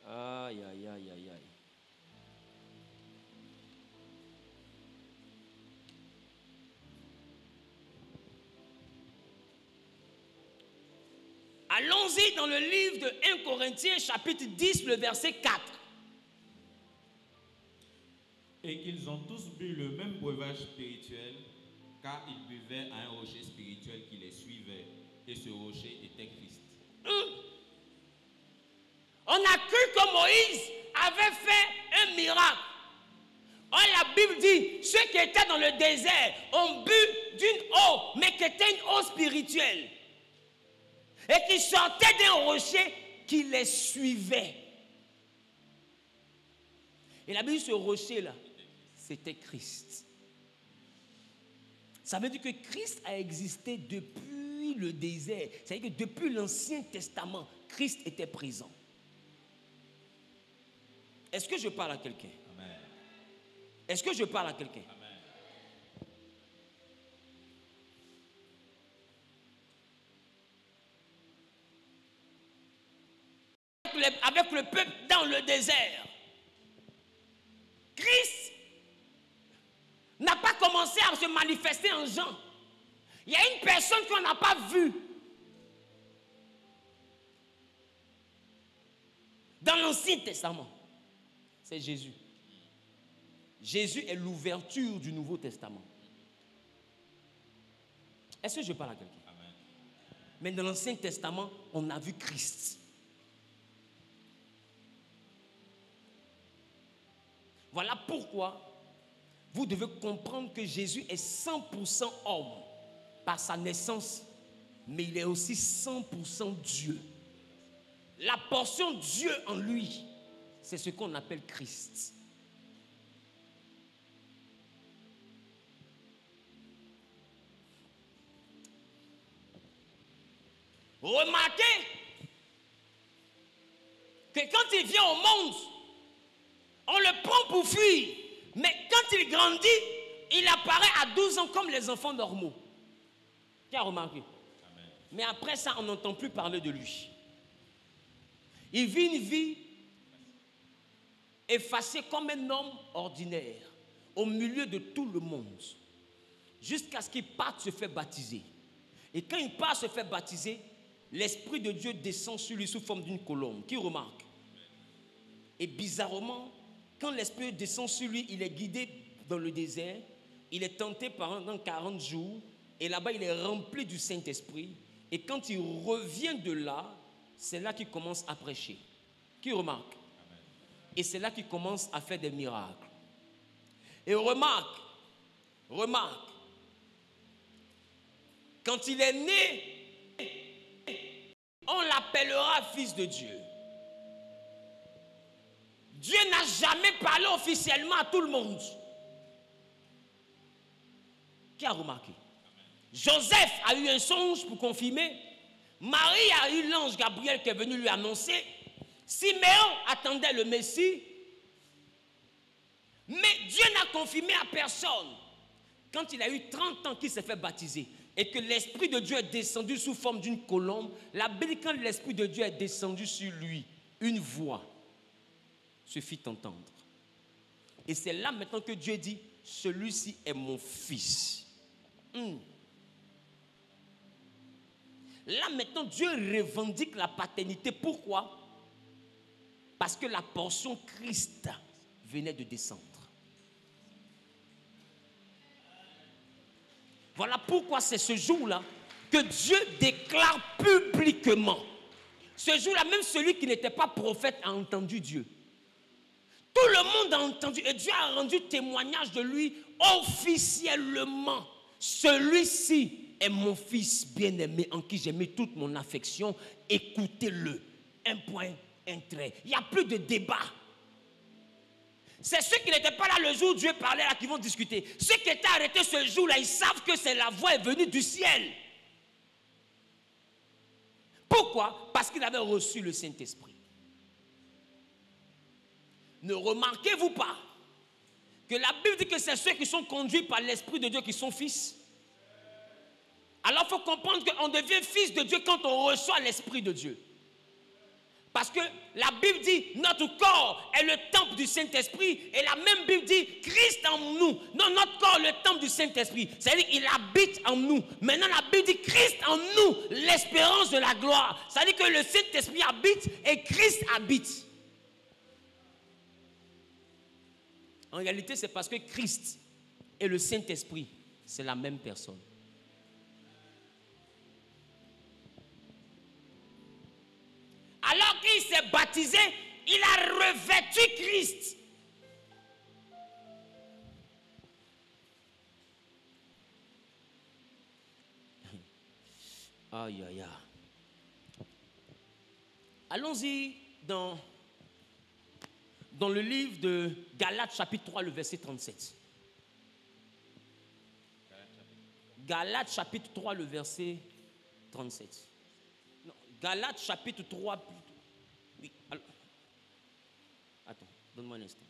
Aïe, aïe, aïe, aïe, aïe. Allons-y dans le livre de 1 Corinthiens chapitre 10, le verset 4. Et qu'ils ont tous bu le même breuvage spirituel, car ils buvaient à un rocher spirituel qui les suivait, et ce rocher était Christ. On a cru que Moïse avait fait un miracle. Or, la Bible dit, ceux qui étaient dans le désert ont bu d'une eau, mais qui était une eau spirituelle. Et qui sortait d'un rocher qui les suivait. Et la Bible dit, ce rocher-là, c'était Christ. Ça veut dire que Christ a existé depuis le désert. C'est-à-dire que depuis l'Ancien Testament, Christ était présent. Est-ce que je parle à quelqu'un? Amen. Est-ce que je parle à quelqu'un? Amen. Avec le peuple dans le désert, Christ n'a pas commencé à se manifester en Jean. Il y a une personne qu'on n'a pas vue dans l'Ancien Testament. C'est Jésus. Jésus est l'ouverture du Nouveau Testament. Est-ce que je parle à quelqu'un? Amen. Mais dans l'Ancien Testament, on a vu Christ. Voilà pourquoi vous devez comprendre que Jésus est 100% homme par sa naissance, mais il est aussi 100% Dieu. la portion Dieu en lui, c'est ce qu'on appelle Christ. Remarquez que quand il vient au monde, on le prend pour fuir. Mais quand il grandit, il apparaît à 12 ans comme les enfants normaux. Qui a remarqué? Amen. Mais après ça, on n'entend plus parler de lui. Il vit une vie effacée comme un homme ordinaire, au milieu de tout le monde, jusqu'à ce qu'il parte se faire baptiser. Et quand il part se faire baptiser, l'Esprit de Dieu descend sur lui sous forme d'une colombe. Qui remarque? Et bizarrement, quand l'Esprit descend sur lui, il est guidé dans le désert, il est tenté pendant 40 jours, et là-bas il est rempli du Saint-Esprit. Et quand il revient de là, c'est là qu'il commence à prêcher. Qui remarque? Amen. Et c'est là qu'il commence à faire des miracles. Et remarque, quand il est né, on l'appellera fils de Dieu. Dieu n'a jamais parlé officiellement à tout le monde. Qui a remarqué? Joseph a eu un songe pour confirmer. Marie a eu l'ange Gabriel qui est venu lui annoncer. Siméon attendait le Messie. Mais Dieu n'a confirmé à personne. Quand il a eu 30 ans qu'il s'est fait baptiser et que l'Esprit de Dieu est descendu sous forme d'une colombe, la Bible dit quand l'Esprit de Dieu est descendu sur lui, une voix se fit entendre. Et c'est là maintenant que Dieu dit, celui-ci est mon fils. Là maintenant Dieu revendique la paternité. Pourquoi? Parce que la portion Christ venait de descendre. Voilà pourquoi c'est ce jour-là que Dieu déclare publiquement. Ce jour-là, même celui qui n'était pas prophète a entendu Dieu. Tout le monde a entendu et Dieu a rendu témoignage de lui officiellement. Celui-ci est mon fils bien-aimé en qui j'ai mis toute mon affection. Écoutez-le. Un point, un trait. Il n'y a plus de débat. C'est ceux qui n'étaient pas là le jour où Dieu parlait là qui vont discuter. Ceux qui étaient arrêtés ce jour-là, ils savent que c'est la voix est venue du ciel. Pourquoi? Parce qu'il avait reçu le Saint-Esprit. Ne remarquez-vous pas que la Bible dit que c'est ceux qui sont conduits par l'Esprit de Dieu qui sont fils? Alors il faut comprendre qu'on devient fils de Dieu quand on reçoit l'Esprit de Dieu. Parce que la Bible dit notre corps est le temple du Saint-Esprit et la même Bible dit Christ en nous. Non, notre corps est le temple du Saint-Esprit. C'est-à-dire qu'il habite en nous. Maintenant la Bible dit Christ en nous, l'espérance de la gloire. C'est-à-dire que le Saint-Esprit habite et Christ habite. En réalité, c'est parce que Christ et le Saint-Esprit, c'est la même personne. Alors qu'il s'est baptisé, il a revêtu Christ. Aïe, aïe, aïe. Allons-y dans le livre de Galates chapitre 3, le verset 37. Galates chapitre 3, le verset 37. Non, Galates chapitre 3, plutôt. Oui, alors, attends, donne-moi un instant.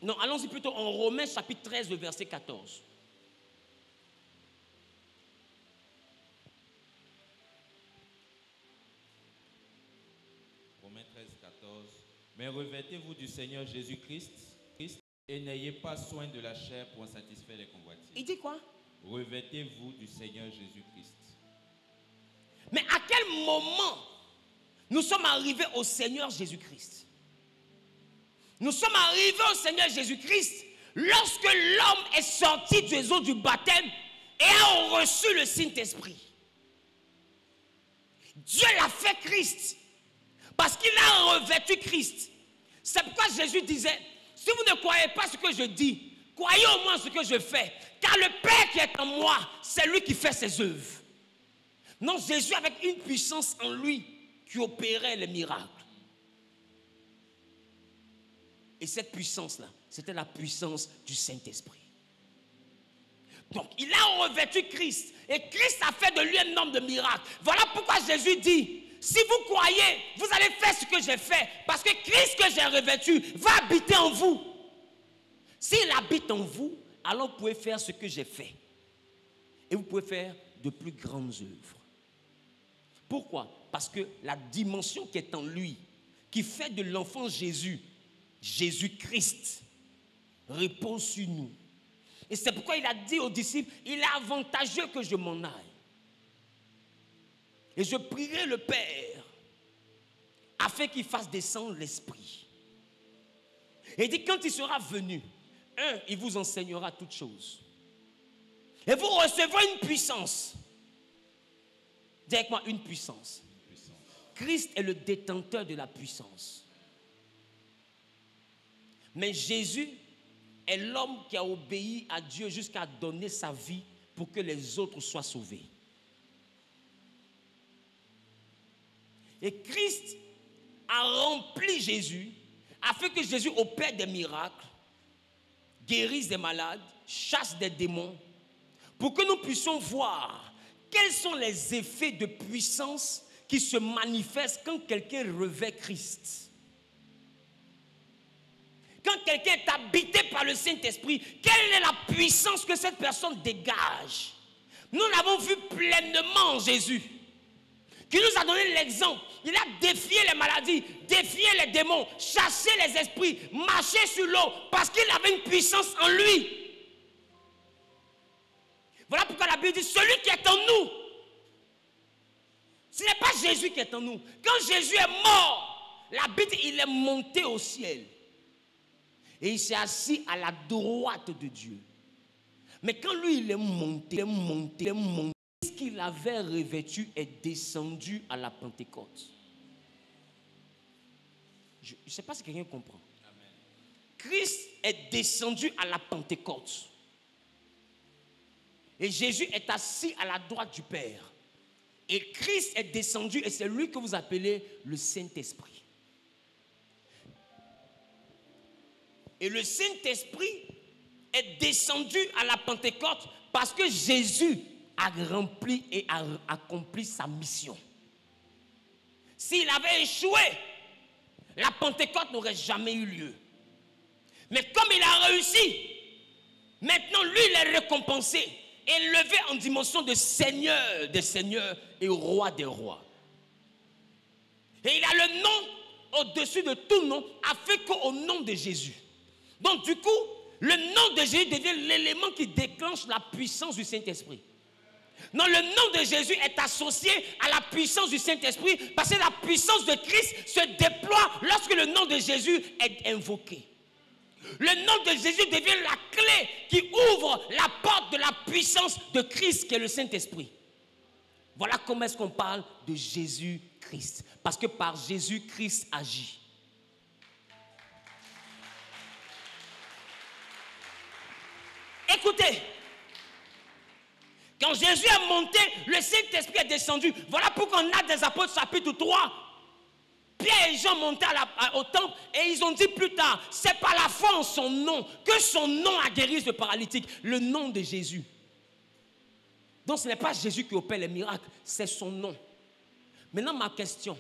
Non, allons-y plutôt en Romains chapitre 13, le verset 14. Romains 13, 14. Mais revêtez-vous du Seigneur Jésus-Christ et n'ayez pas soin de la chair pour en satisfaire les convoitises. Il dit quoi? Revêtez-vous du Seigneur Jésus-Christ. Mais à quel moment nous sommes arrivés au Seigneur Jésus-Christ? Nous sommes arrivés au Seigneur Jésus-Christ lorsque l'homme est sorti des eaux du baptême et a reçu le Saint-Esprit. Dieu l'a fait Christ parce qu'il a revêtu Christ. C'est pourquoi Jésus disait, Si vous ne croyez pas ce que je dis, croyez au moins ce que je fais. Car le Père qui est en moi, c'est lui qui fait ses œuvres. Non, Jésus avec une puissance en lui qui opérait les miracles. Et cette puissance-là, c'était la puissance du Saint-Esprit. Donc, il a revêtu Christ. Et Christ a fait de lui un homme de miracles. Voilà pourquoi Jésus dit, si vous croyez, vous allez faire ce que j'ai fait. Parce que Christ que j'ai revêtu va habiter en vous. S'il habite en vous, alors vous pouvez faire ce que j'ai fait. Et vous pouvez faire de plus grandes œuvres. Pourquoi? Parce que la dimension qui est en lui, qui fait de l'enfant Jésus, Jésus-Christ, repose sur nous. Et c'est pourquoi il a dit aux disciples, il est avantageux que je m'en aille. Et je prierai le Père afin qu'il fasse descendre l'Esprit. Et il dit, quand il sera venu, il vous enseignera toutes choses. Et vous recevrez une puissance. Dis avec moi, une puissance. Christ est le détenteur de la puissance. Mais Jésus est l'homme qui a obéi à Dieu jusqu'à donner sa vie pour que les autres soient sauvés. Et Christ a rempli Jésus afin que Jésus opère des miracles, guérisse des malades, chasse des démons, pour que nous puissions voir quels sont les effets de puissance qui se manifestent quand quelqu'un revêt Christ. Quand quelqu'un est habité par le Saint-Esprit, quelle est la puissance que cette personne dégage? Nous l'avons vu pleinement en Jésus, qui nous a donné l'exemple. Il a défié les maladies, défié les démons, chassé les esprits, marché sur l'eau, parce qu'il avait une puissance en lui. Voilà pourquoi la Bible dit, celui qui est en nous, ce n'est pas Jésus qui est en nous. Quand Jésus est mort, la Bible dit, il est monté au ciel. Et il s'est assis à la droite de Dieu. Mais quand lui, il est monté, ce qu'il avait revêtu est descendu à la Pentecôte. Je ne sais pas si quelqu'un comprend. Amen. Christ est descendu à la Pentecôte. Et Jésus est assis à la droite du Père. Et Christ est descendu et c'est lui que vous appelez le Saint-Esprit. Et le Saint-Esprit est descendu à la Pentecôte parce que Jésus a rempli et a accompli sa mission. S'il avait échoué, la Pentecôte n'aurait jamais eu lieu. Mais comme il a réussi, maintenant lui il est récompensé et élevé en dimension de Seigneur des seigneurs et Roi des rois. Et il a le nom au-dessus de tout nom, afin qu'au nom de Jésus. Donc du coup, le nom de Jésus devient l'élément qui déclenche la puissance du Saint-Esprit. Non, le nom de Jésus est associé à la puissance du Saint-Esprit parce que la puissance de Christ se déploie lorsque le nom de Jésus est invoqué. Le nom de Jésus devient la clé qui ouvre la porte de la puissance de Christ qui est le Saint-Esprit. Voilà comment est-ce qu'on parle de Jésus-Christ. Parce que par Jésus, Christ agit. Écoutez, quand Jésus est monté, le Saint-Esprit est descendu. Voilà pourquoi on a des Apôtres chapitre 3. Pierre et Jean montaient au temple et ils ont dit plus tard, c'est par la foi en son nom que son nom a guéri ce paralytique. Le nom de Jésus. Donc ce n'est pas Jésus qui opère les miracles, c'est son nom. Maintenant ma question,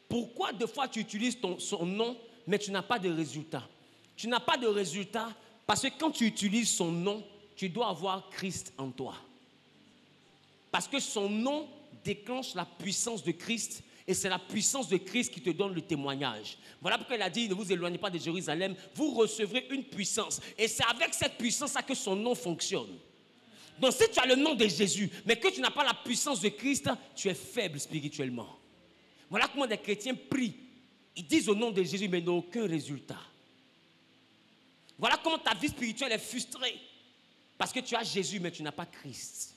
pourquoi des fois tu utilises son nom mais tu n'as pas de résultat? Tu n'as pas de résultat parce que quand tu utilises son nom, tu dois avoir Christ en toi. Parce que son nom déclenche la puissance de Christ et c'est la puissance de Christ qui te donne le témoignage. Voilà pourquoi il a dit, ne vous éloignez pas de Jérusalem, vous recevrez une puissance. Et c'est avec cette puissance-là que son nom fonctionne. Donc si tu as le nom de Jésus, mais que tu n'as pas la puissance de Christ, tu es faible spirituellement. Voilà comment des chrétiens prient. Ils disent au nom de Jésus, mais n'ont aucun résultat. Voilà comment ta vie spirituelle est frustrée. Parce que tu as Jésus, mais tu n'as pas Christ.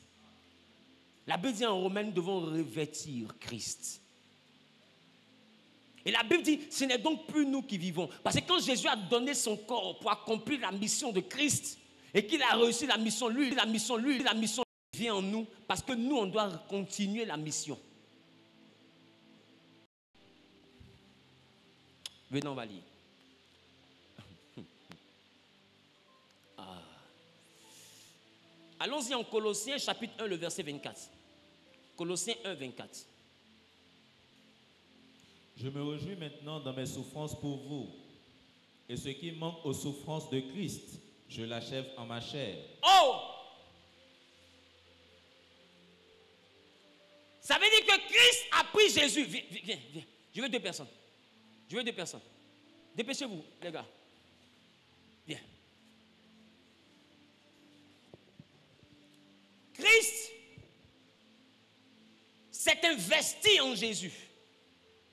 La Bible dit en Romains, nous devons revêtir Christ. Et la Bible dit, ce n'est donc plus nous qui vivons. Parce que quand Jésus a donné son corps pour accomplir la mission de Christ, et qu'il a réussi la mission, la mission vient en nous, parce que nous, on doit continuer la mission. Venons, on va lire. Allons-y en Colossiens chapitre 1, le verset 24. Colossiens 1, 24. Je me réjouis maintenant dans mes souffrances pour vous. Et ce qui manque aux souffrances de Christ, je l'achève en ma chair. Oh! Ça veut dire que Christ a pris Jésus. Viens. Je veux 2 personnes. Dépêchez-vous, les gars. Viens. Christ s'est investi en Jésus,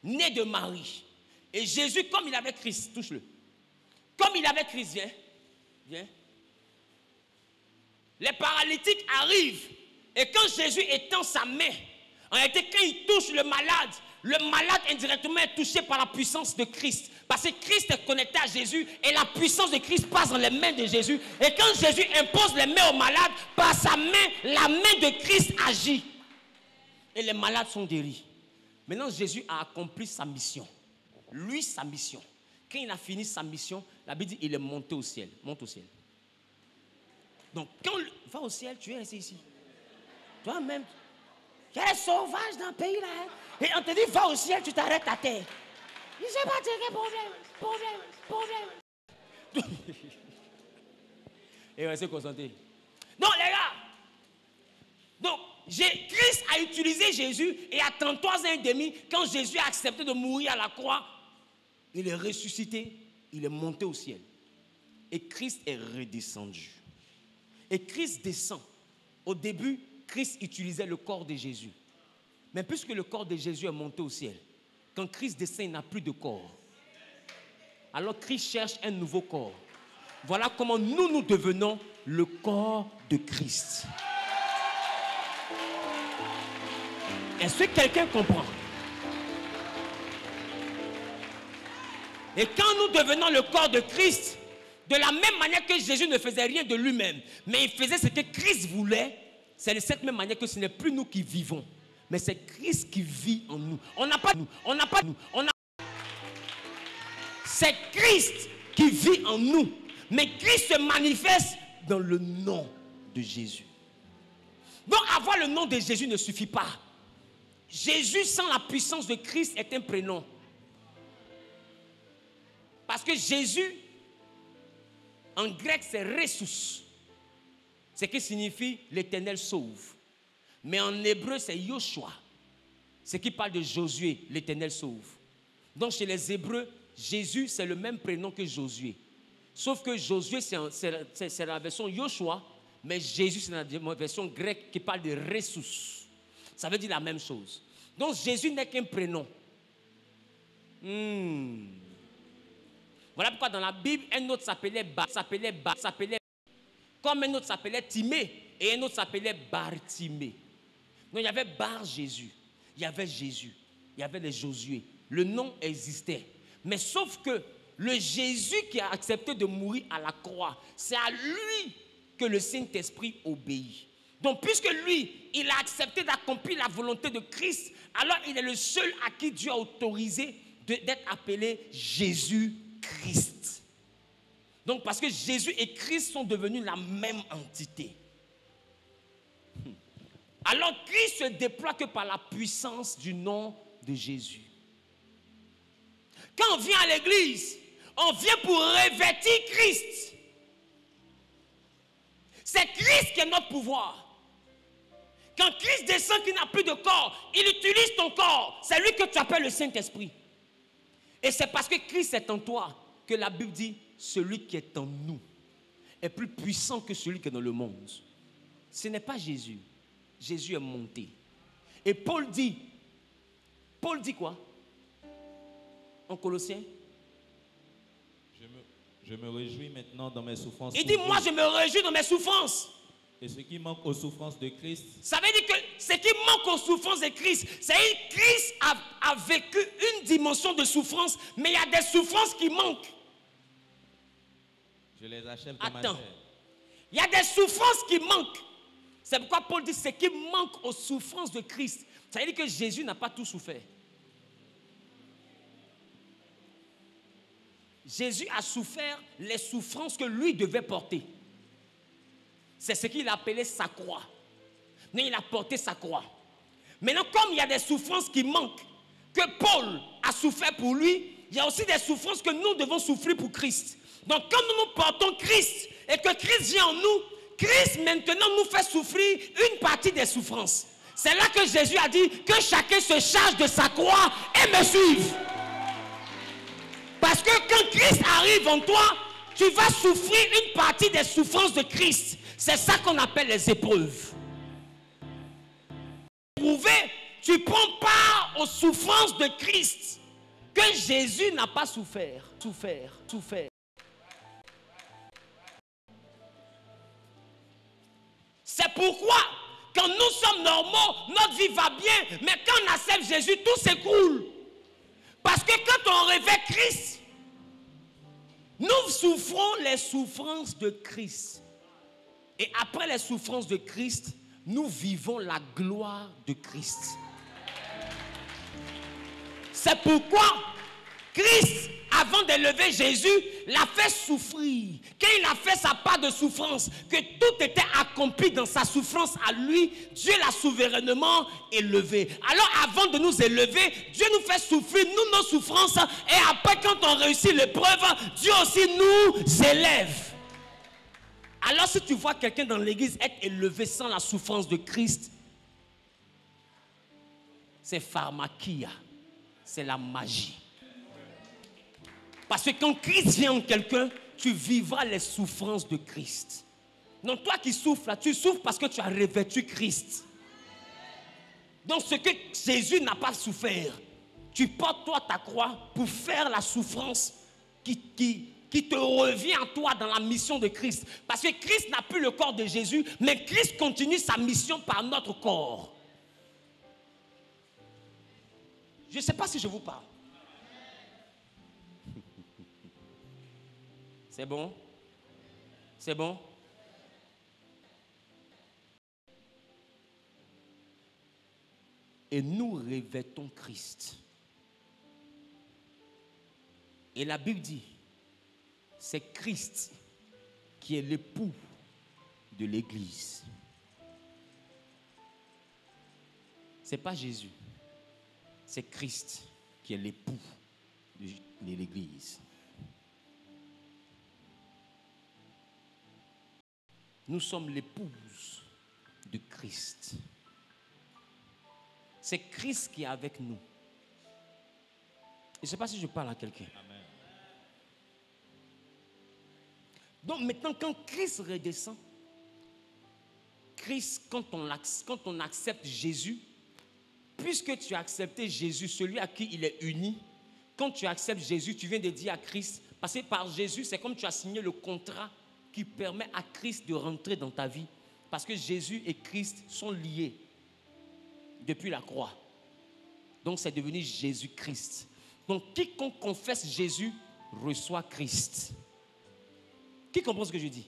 né de Marie. Et Jésus, comme il avait Christ, touche-le. Comme il avait Christ, viens. Les paralytiques arrivent. Et quand Jésus étend sa main, en réalité, quand il touche le malade indirectement est touché par la puissance de Christ. Parce que Christ est connecté à Jésus et la puissance de Christ passe dans les mains de Jésus. Et quand Jésus impose les mains aux malades, par sa main, la main de Christ agit. Et les malades sont guéris. Maintenant, Jésus a accompli sa mission. Lui, sa mission. Quand il a fini sa mission, la Bible dit qu'il est monté au ciel. Monte au ciel. Donc, quand va au ciel, tu es resté ici. Toi-même, il y a des sauvages dans le pays là. Hein? Et on te dit, va au ciel, tu t'arrêtes à terre. Je ne sais pas quel problème. Et restez concentrés. Donc, les gars, donc, Christ a utilisé Jésus et à 33 ans et demi, quand Jésus a accepté de mourir à la croix, il est ressuscité, il est monté au ciel. Et Christ est redescendu. Et Christ descend. Au début, Christ utilisait le corps de Jésus. Mais puisque le corps de Jésus est monté au ciel, quand Christ descend, il n'a plus de corps. Alors Christ cherche un nouveau corps. Voilà comment nous devenons le corps de Christ. Est-ce que quelqu'un comprend? Et quand nous devenons le corps de Christ, de la même manière que Jésus ne faisait rien de lui-même, mais il faisait ce que Christ voulait, c'est de cette même manière que ce n'est plus nous qui vivons, mais c'est Christ qui vit en nous. C'est Christ qui vit en nous, mais Christ se manifeste dans le nom de Jésus. Donc avoir le nom de Jésus ne suffit pas. Jésus sans la puissance de Christ est un prénom. Parce que Jésus, en grec, c'est Ressus. Ce qui signifie l'Éternel sauve. Mais en hébreu, c'est Yoshua. Ce qui parle de Josué, l'Éternel sauve. Donc chez les Hébreux, Jésus, c'est le même prénom que Josué. Sauf que Josué, c'est la version Yoshua, mais Jésus, c'est la version grecque qui parle de Ressus. Ça veut dire la même chose. Donc Jésus n'est qu'un prénom. Voilà pourquoi dans la Bible, un autre s'appelait comme un autre s'appelait Timée et un autre s'appelait Bartimée. Donc il y avait Bar Jésus, il y avait Jésus, il y avait les Josué. Le nom existait. Mais sauf que le Jésus qui a accepté de mourir à la croix, c'est à lui que le Saint-Esprit obéit. Donc puisque lui, il a accepté d'accomplir la volonté de Christ, alors il est le seul à qui Dieu a autorisé d'être appelé Jésus-Christ. Donc parce que Jésus et Christ sont devenus la même entité. Alors Christ se déploie que par la puissance du nom de Jésus. Quand on vient à l'église, on vient pour revêtir Christ. C'est Christ qui est notre pouvoir. Quand Christ descend qui n'a plus de corps, il utilise ton corps. C'est lui que tu appelles le Saint-Esprit. Et c'est parce que Christ est en toi que la Bible dit celui qui est en nous est plus puissant que celui qui est dans le monde. Ce n'est pas Jésus. Jésus est monté. Et Paul dit quoi? En Colossiens? Je me réjouis maintenant dans mes souffrances. Il dit, moi je me réjouis dans mes souffrances. Et ce qui manque aux souffrances de Christ, Ça veut dire que ce qui manque aux souffrances de Christ, c'est que Christ a vécu une dimension de souffrance, mais il y a des souffrances qui manquent. je les achève dans ma Attends. chair. Il y a des souffrances qui manquent. C'est pourquoi Paul dit ce qui manque aux souffrances de Christ. Ça veut dire que Jésus n'a pas tout souffert. Jésus a souffert les souffrances que lui devait porter. C'est ce qu'il appelait sa croix. Mais il a porté sa croix. Maintenant, comme il y a des souffrances qui manquent, que Paul a souffert pour lui, il y a aussi des souffrances que nous devons souffrir pour Christ. Donc, quand nous portons Christ et que Christ vient en nous, Christ maintenant nous fait souffrir une partie des souffrances. C'est là que Jésus a dit que chacun se charge de sa croix et me suive. Parce que quand Christ arrive en toi, tu vas souffrir une partie des souffrances de Christ. C'est ça qu'on appelle les épreuves. Tu prends part aux souffrances de Christ que Jésus n'a pas souffert. C'est pourquoi, quand nous sommes normaux, notre vie va bien. Mais quand on accepte Jésus, tout s'écroule. Parce que quand on révèle Christ, nous souffrons les souffrances de Christ. Et après les souffrances de Christ, nous vivons la gloire de Christ. C'est pourquoi Christ, avant d'élever Jésus, l'a fait souffrir. Quand il a fait sa part de souffrance, que tout était accompli dans sa souffrance à lui, Dieu l'a souverainement élevé. Alors avant de nous élever, Dieu nous fait souffrir, nous, nos souffrances. Et après, quand on réussit l'épreuve, Dieu aussi nous élève. Alors si tu vois quelqu'un dans l'église être élevé sans la souffrance de Christ, c'est pharmakia, c'est la magie. Parce que quand Christ vient en quelqu'un, tu vivras les souffrances de Christ. Non, toi qui souffres là, tu souffres parce que tu as revêtu Christ. Donc ce que Jésus n'a pas souffert, tu portes toi ta croix pour faire la souffrance qui te revient à toi dans la mission de Christ. Parce que Christ n'a plus le corps de Jésus, mais Christ continue sa mission par notre corps. Je ne sais pas si je vous parle. C'est bon? C'est bon? Et nous revêtons Christ. Et la Bible dit, c'est Christ qui est l'époux de l'Église. Ce n'est pas Jésus. C'est Christ qui est l'époux de l'Église. Nous sommes l'épouse de Christ. C'est Christ qui est avec nous. Je ne sais pas si je parle à quelqu'un. Amen. Donc maintenant, quand Christ redescend, Christ, quand on accepte Jésus, puisque tu as accepté Jésus, celui à qui il est uni, quand tu acceptes Jésus, tu viens de dire à Christ, parce que par Jésus, c'est comme tu as signé le contrat qui permet à Christ de rentrer dans ta vie. Parce que Jésus et Christ sont liés depuis la croix. Donc c'est devenu Jésus-Christ. Donc quiconque confesse Jésus reçoit Christ. Qui comprend ce que je dis?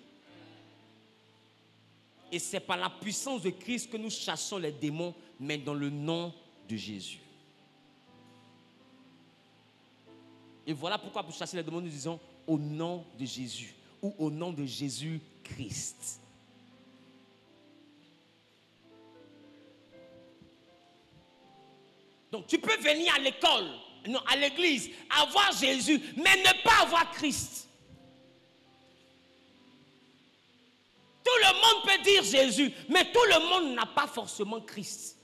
Et c'est par la puissance de Christ que nous chassons les démons, mais dans le nom de Jésus. Et voilà pourquoi pour chasser les démons, nous disons au nom de Jésus ou au nom de Jésus-Christ. Donc tu peux venir à l'école, non, à l'église, avoir Jésus, mais ne pas avoir Christ. Tout le monde peut dire Jésus, mais tout le monde n'a pas forcément Christ.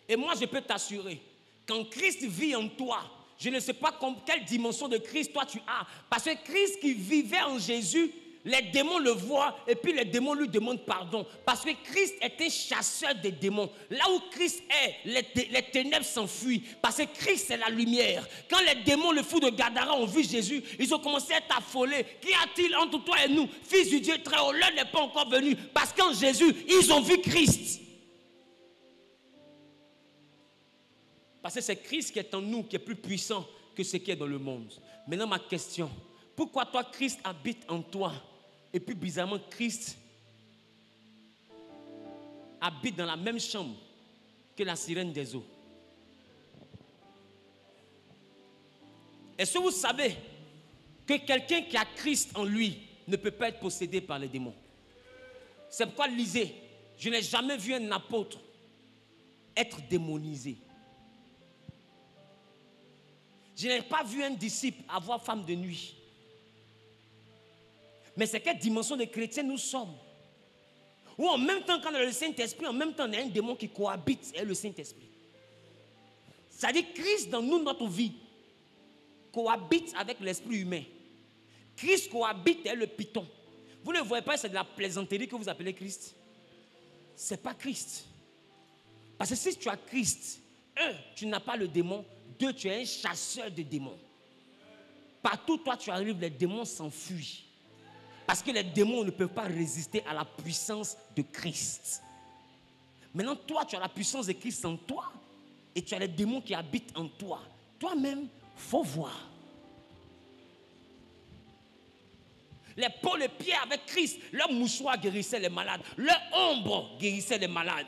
Et moi, je peux t'assurer, quand Christ vit en toi, je ne sais pas quelle dimension de Christ toi tu as. Parce que Christ qui vivait en Jésus Les démons le voient et puis les démons lui demandent pardon. Parce que Christ est un chasseur des démons. Là où Christ est, les ténèbres s'enfuient. Parce que Christ est la lumière. Quand les démons, le fou de Gadara, ont vu Jésus, ils ont commencé à être affolés. Qu'y a-t-il entre toi et nous, fils du Dieu très haut? L'heure n'est pas encore venue. Parce qu'en Jésus, ils ont vu Christ. Parce que c'est Christ qui est en nous, qui est plus puissant que ce qui est dans le monde. Maintenant, ma question, pourquoi toi, Christ habite en toi? Et puis bizarrement, Christ habite dans la même chambre que la sirène des eaux. Est-ce que vous savez que quelqu'un qui a Christ en lui ne peut pas être possédé par les démons? C'est pourquoi, lisez, je n'ai jamais vu un apôtre être démonisé. Je n'ai pas vu un disciple avoir femme de nuit. Mais c'est quelle dimension de chrétien nous sommes? Ou en même temps, quand on a le Saint-Esprit, en même temps, on a un démon qui cohabite avec le Saint-Esprit. C'est-à-dire Christ dans nous, notre vie, cohabite avec l'esprit humain. Christ cohabite avec le python. Vous ne voyez pas, c'est de la plaisanterie que vous appelez Christ. Ce n'est pas Christ. Parce que si tu as Christ, un, tu n'as pas le démon. Deux, tu es un chasseur de démons. Partout où toi tu arrives, les démons s'enfuient. Parce que les démons ne peuvent pas résister à la puissance de Christ. Maintenant, toi, tu as la puissance de Christ en toi. Et tu as les démons qui habitent en toi. Toi-même, il faut voir. Les Paul et Pierre avec Christ, leur mouchoir guérissait les malades. Leur ombre guérissait les malades.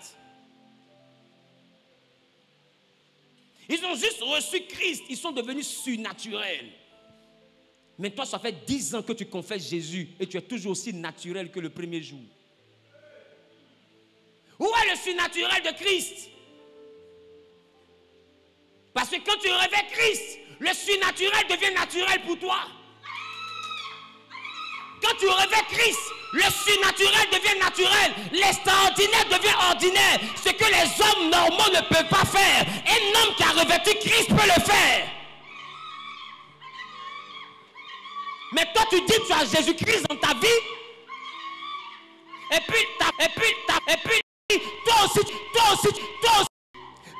Ils ont juste reçu Christ. Ils sont devenus surnaturels. Mais toi, ça fait 10 ans que tu confesses Jésus et tu es toujours aussi naturel que le premier jour. Où est le surnaturel de Christ? Parce que quand tu revêts Christ, le surnaturel devient naturel pour toi. Quand tu revêts Christ, le surnaturel devient naturel. L'extraordinaire devient ordinaire. Ce que les hommes normaux ne peuvent pas faire. Un homme qui a revêtu Christ peut le faire. Mais toi, tu dis que tu as Jésus-Christ dans ta vie. Et puis, toi aussi,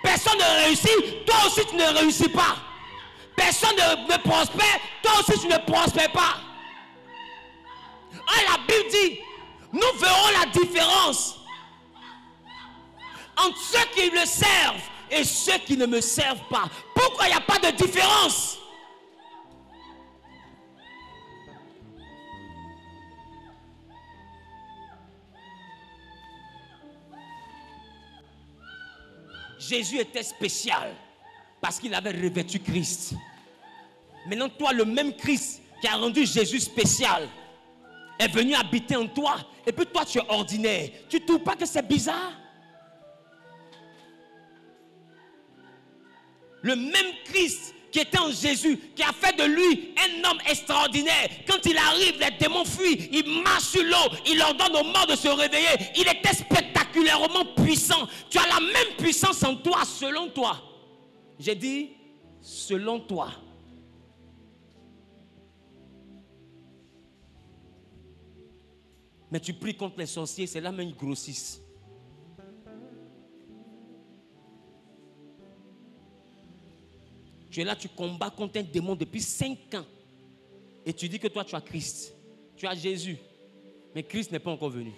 personne ne réussit. Toi aussi, tu ne réussis pas. Personne ne prospère. Toi aussi, tu ne prospères pas. Ah, la Bible dit, nous verrons la différence entre ceux qui le servent et ceux qui ne me servent pas. Pourquoi il n'y a pas de différence? Jésus était spécial parce qu'il avait revêtu Christ. Maintenant, toi, le même Christ qui a rendu Jésus spécial est venu habiter en toi. Et puis toi, tu es ordinaire. Tu ne trouves pas que c'est bizarre? Le même Christ qui était en Jésus, qui a fait de lui un homme extraordinaire. Quand il arrive, les démons fuient. Il marche sur l'eau. Il ordonne aux morts de se réveiller. Il était spectaculairement puissant. Tu as la même puissance en toi, selon toi. J'ai dit, selon toi. Mais tu pries contre les sorciers, c'est là même ils grossissent. Tu es là, tu combats contre un démon depuis 5 ans. Et tu dis que toi, tu as Christ. Tu as Jésus. Mais Christ n'est pas encore venu.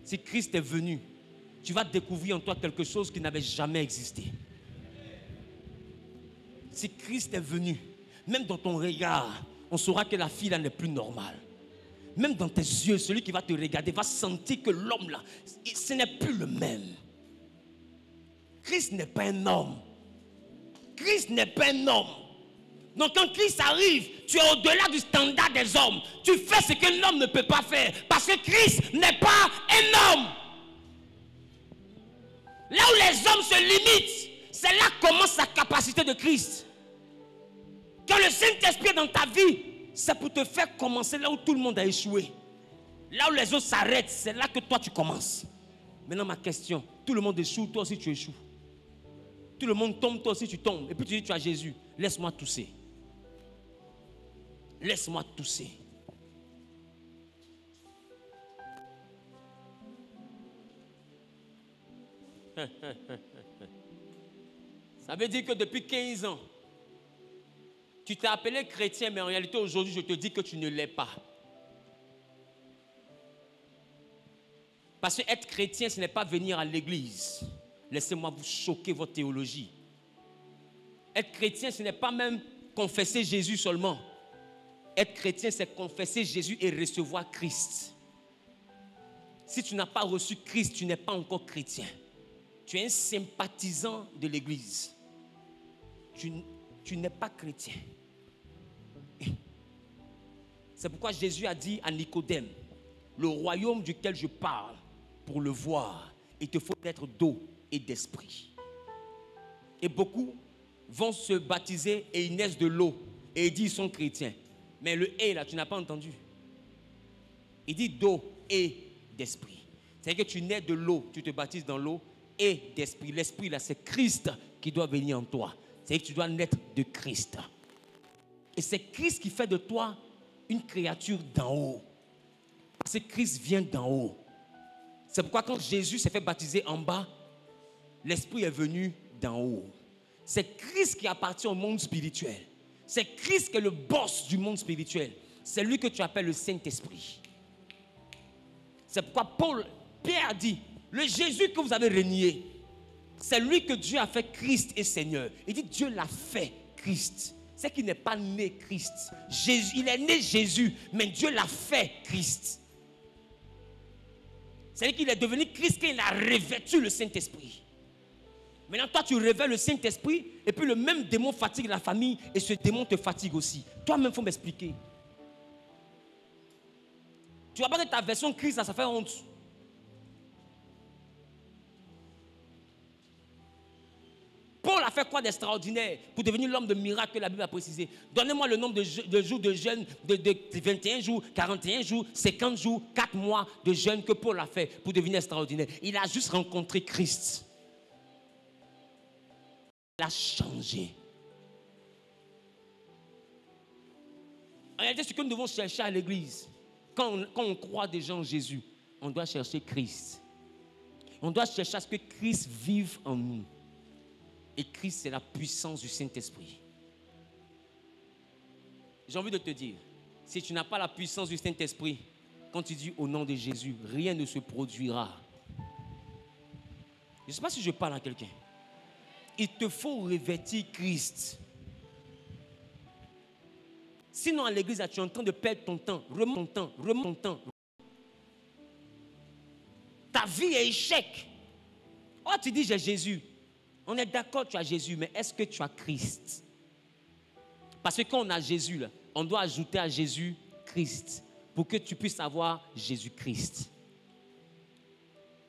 Si Christ est venu, tu vas découvrir en toi quelque chose qui n'avait jamais existé. Si Christ est venu, même dans ton regard, on saura que la fille là n'est plus normale. Même dans tes yeux, celui qui va te regarder va sentir que l'homme là, ce n'est plus le même. Christ n'est pas un homme. Christ n'est pas un homme. Donc quand Christ arrive, tu es au-delà du standard des hommes. Tu fais ce que l'homme ne peut pas faire. Parce que Christ n'est pas un homme. Là où les hommes se limitent, c'est là que commence la capacité de Christ. Quand le Saint-Esprit est dans ta vie, c'est pour te faire commencer là où tout le monde a échoué. Là où les autres s'arrêtent, c'est là que toi tu commences. Maintenant ma question, tout le monde échoue, toi aussi tu échoues. Tout le monde tombe, toi aussi tu tombes. Et puis tu dis tu as Jésus, laisse-moi tousser. Laisse-moi tousser. Ça veut dire que depuis 15 ans, tu t'es appelé chrétien, mais en réalité, aujourd'hui, je te dis que tu ne l'es pas. Parce que être chrétien, ce n'est pas venir à l'église. Laissez-moi vous choquer votre théologie. Être chrétien, ce n'est pas même confesser Jésus seulement. Être chrétien, c'est confesser Jésus et recevoir Christ. Si tu n'as pas reçu Christ, tu n'es pas encore chrétien. Tu es un sympathisant de l'église. Tu n'es pas chrétien. C'est pourquoi Jésus a dit à Nicodème, le royaume duquel je parle, pour le voir, il te faut être d'eau et d'esprit. Et beaucoup vont se baptiser et ils naissent de l'eau. Et ils disent qu'ils sont chrétiens. Mais le « et » là, tu n'as pas entendu. Il dit d'eau et d'esprit. C'est-à-dire que tu nais de l'eau, tu te baptises dans l'eau et d'esprit. L'esprit là, c'est Christ qui doit venir en toi. C'est-à-dire que tu dois naître de Christ. Et c'est Christ qui fait de toi une créature d'en haut. Parce que Christ vient d'en haut. C'est pourquoi quand Jésus s'est fait baptiser en bas, l'Esprit est venu d'en haut. C'est Christ qui appartient au monde spirituel. C'est Christ qui est le boss du monde spirituel. C'est lui que tu appelles le Saint-Esprit. C'est pourquoi Pierre a dit, le Jésus que vous avez renié, c'est lui que Dieu a fait Christ et Seigneur. Il dit Dieu l'a fait Christ. C'est qu'il n'est pas né Christ. Jésus, il est né Jésus, mais Dieu l'a fait Christ. C'est-à-dire qu'il est devenu Christ quand il a revêtu le Saint-Esprit. Maintenant, toi, tu révèles le Saint-Esprit et puis le même démon fatigue la famille et ce démon te fatigue aussi. Toi-même, il faut m'expliquer. Tu vois pas que ta version Christ, ça fait honte. Paul a fait quoi d'extraordinaire pour devenir l'homme de miracle que la Bible a précisé? Donnez-moi le nombre de jours de jeûne, de 21 jours, 41 jours, 50 jours, 4 mois de jeûne que Paul a fait pour devenir extraordinaire. Il a juste rencontré Christ. Il a changé. En réalité, ce que nous devons chercher à l'église, quand on croit déjà en Jésus, on doit chercher Christ. On doit chercher à ce que Christ vive en nous. Et Christ, c'est la puissance du Saint-Esprit. J'ai envie de te dire, si tu n'as pas la puissance du Saint-Esprit, quand tu dis au nom de Jésus, rien ne se produira. Je ne sais pas si je parle à quelqu'un. Il te faut revêtir Christ. Sinon, à l'église, tu es en train de perdre ton temps. Remonte ton temps. Ta vie est échec. Oh, tu dis, j'ai Jésus. On est d'accord, tu as Jésus, mais est-ce que tu as Christ? Parce que quand on a Jésus, là, on doit ajouter à Jésus Christ pour que tu puisses avoir Jésus-Christ.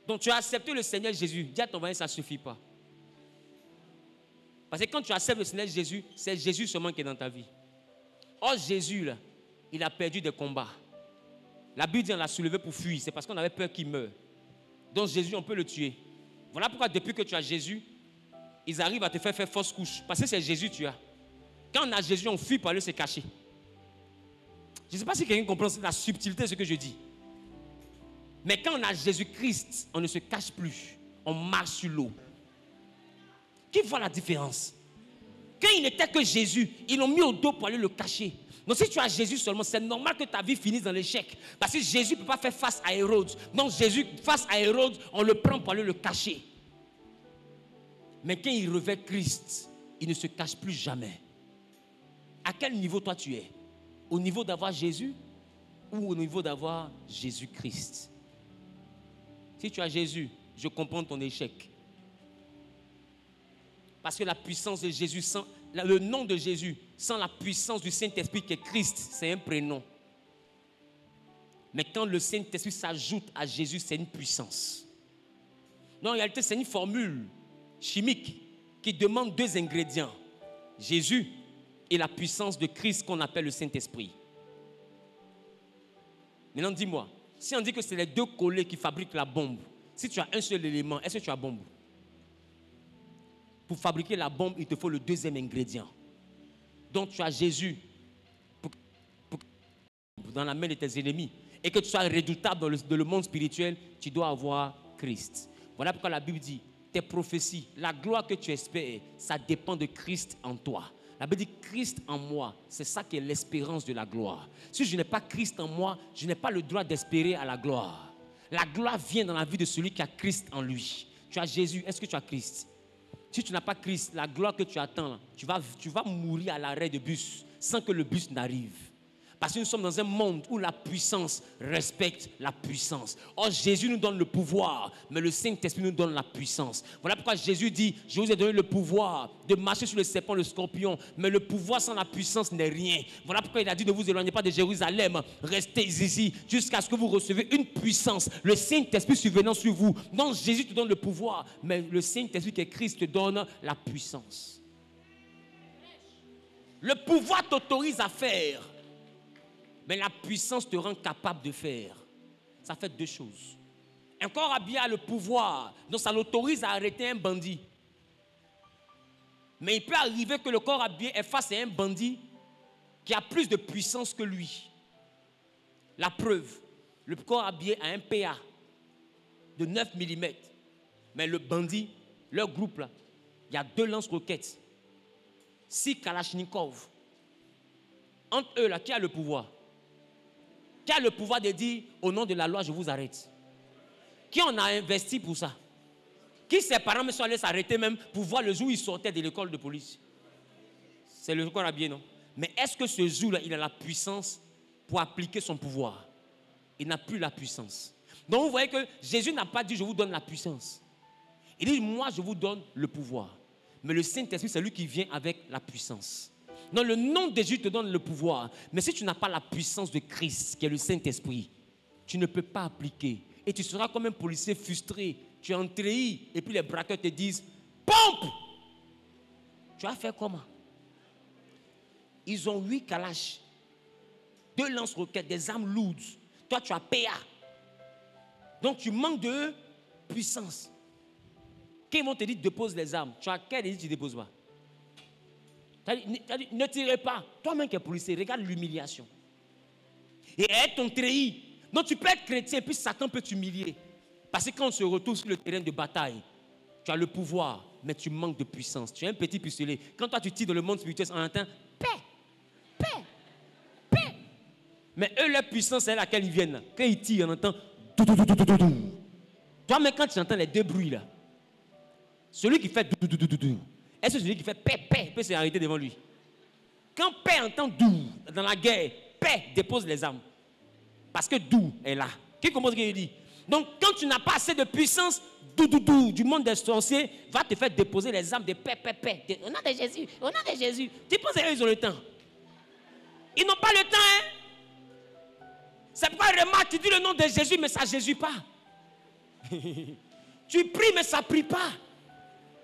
Donc, tu as accepté le Seigneur Jésus. Dis à ton voisin, ça ne suffit pas. Parce que quand tu acceptes le Seigneur Jésus, c'est Jésus seulement qui est dans ta vie. Or, Jésus, là, il a perdu des combats. La Bible dit qu'on l'a soulevé pour fuir. C'est parce qu'on avait peur qu'il meure. Donc, Jésus, on peut le tuer. Voilà pourquoi depuis que tu as Jésus, ils arrivent à te faire fausse couche. Parce que c'est Jésus que tu as. Quand on a Jésus, on fuit pour aller se cacher. Je ne sais pas si quelqu'un comprend la subtilité de ce que je dis. Mais quand on a Jésus-Christ, on ne se cache plus. On marche sur l'eau. Qui voit la différence? Quand il n'était que Jésus, ils l'ont mis au dos pour aller le cacher. Donc si tu as Jésus seulement, c'est normal que ta vie finisse dans l'échec. Parce que Jésus ne peut pas faire face à Hérode. Donc Jésus, face à Hérode, on le prend pour aller le cacher. Mais quand il revêt Christ, il ne se cache plus jamais. À quel niveau toi tu es? Au niveau d'avoir Jésus ou au niveau d'avoir Jésus-Christ? Si tu as Jésus, je comprends ton échec. Parce que la puissance de Jésus, le nom de Jésus, sans la puissance du Saint-Esprit qui est Christ, c'est un prénom. Mais quand le Saint-Esprit s'ajoute à Jésus, c'est une puissance. Non, en réalité, c'est une formule chimique qui demande 2 ingrédients. Jésus et la puissance de Christ qu'on appelle le Saint-Esprit. Maintenant, dis-moi, si on dit que c'est les 2 collés qui fabriquent la bombe, si tu as un seul élément, est-ce que tu as bombe? Pour fabriquer la bombe, il te faut le 2e ingrédient. Donc tu as Jésus dans la main de tes ennemis. Et que tu sois redoutable dans le monde spirituel, tu dois avoir Christ. Voilà pourquoi la Bible dit, tes prophéties, la gloire que tu espères, ça dépend de Christ en toi. La Bible dit Christ en moi, c'est ça qui est l'espérance de la gloire. Si je n'ai pas Christ en moi, je n'ai pas le droit d'espérer à la gloire. La gloire vient dans la vie de celui qui a Christ en lui. Tu as Jésus, est-ce que tu as Christ? Si tu n'as pas Christ, la gloire que tu attends, tu vas mourir à l'arrêt de bus sans que le bus n'arrive. Parce que nous sommes dans un monde où la puissance respecte la puissance. Or, Jésus nous donne le pouvoir, mais le Saint-Esprit nous donne la puissance. Voilà pourquoi Jésus dit, je vous ai donné le pouvoir de marcher sur le serpent, le scorpion, mais le pouvoir sans la puissance n'est rien. Voilà pourquoi il a dit, ne vous éloignez pas de Jérusalem, restez ici jusqu'à ce que vous recevez une puissance. Le Saint-Esprit survenant sur vous. Donc, Jésus te donne le pouvoir, mais le Saint-Esprit qui est Christ te donne la puissance. Le pouvoir t'autorise à faire. Mais la puissance te rend capable de faire. Ça fait deux choses. Un corps habillé a le pouvoir, donc ça l'autorise à arrêter un bandit. Mais il peut arriver que le corps habillé est face à un bandit qui a plus de puissance que lui. La preuve, le corps habillé a un PA de 9 mm. Mais le bandit, leur groupe là, il y a 2 lance-roquettes, 6 Kalachnikov. Entre eux là, qui a le pouvoir? Qui a le pouvoir de dire, au nom de la loi, je vous arrête? Qui en a investi pour ça? Qui ses parents me sont allés s'arrêter même pour voir le jour où ils sortaient de l'école de police? C'est le corps habillé, non? Mais est-ce que ce jour-là, il a la puissance pour appliquer son pouvoir? Il n'a plus la puissance. Donc vous voyez que Jésus n'a pas dit, je vous donne la puissance. Il dit, moi, je vous donne le pouvoir. Mais le Saint-Esprit, c'est lui qui vient avec la puissance. Non, le nom de Jésus te donne le pouvoir. Mais si tu n'as pas la puissance de Christ, qui est le Saint-Esprit, tu ne peux pas appliquer. Et tu seras comme un policier frustré. Tu es en treillis et puis les braqueurs te disent, pompe! Tu vas faire comment? Ils ont 8 Kalash, 2 lance-roquettes, des armes lourdes. Toi, tu as PA. Donc, tu manques de puissance. Quand ils vont te dire, dépose les armes, tu as quelle idée tu ne déposes pas? Ne tirez pas. Toi-même qui es policier, regarde l'humiliation. Et être ton treillis. Donc tu peux être chrétien et puis Satan peut t'humilier. Parce que quand on se retrouve sur le terrain de bataille, tu as le pouvoir, mais tu manques de puissance. Tu es un petit pistolet. Quand toi tu tires dans le monde spirituel, on entend paix, paix, paix. Mais eux, leur puissance, c'est laquelle ils viennent. Quand ils tirent, on entend dou, dou, dou, dou, dou, dou. Toi-même, quand tu entends les 2 bruits là, celui qui fait dou, dou, dou, dou, dou, est-ce que celui qui fait paix, paix, peut s'arrêter devant lui? Quand paix entend dou dans la guerre, paix dépose les armes. Parce que dou est là. Qui comprend ce qu'il dit? Donc, quand tu n'as pas assez de puissance, dou, dou, dou, du monde des sorciers va te faire déposer les armes de paix, paix, paix. Au nom de Jésus, au nom de Jésus. Tu penses qu'ils ont le temps? Ils n'ont pas le temps, hein? C'est pourquoi remarque, tu dis le nom de Jésus, mais ça ne Jésus pas. Tu pries, mais ça ne prie pas.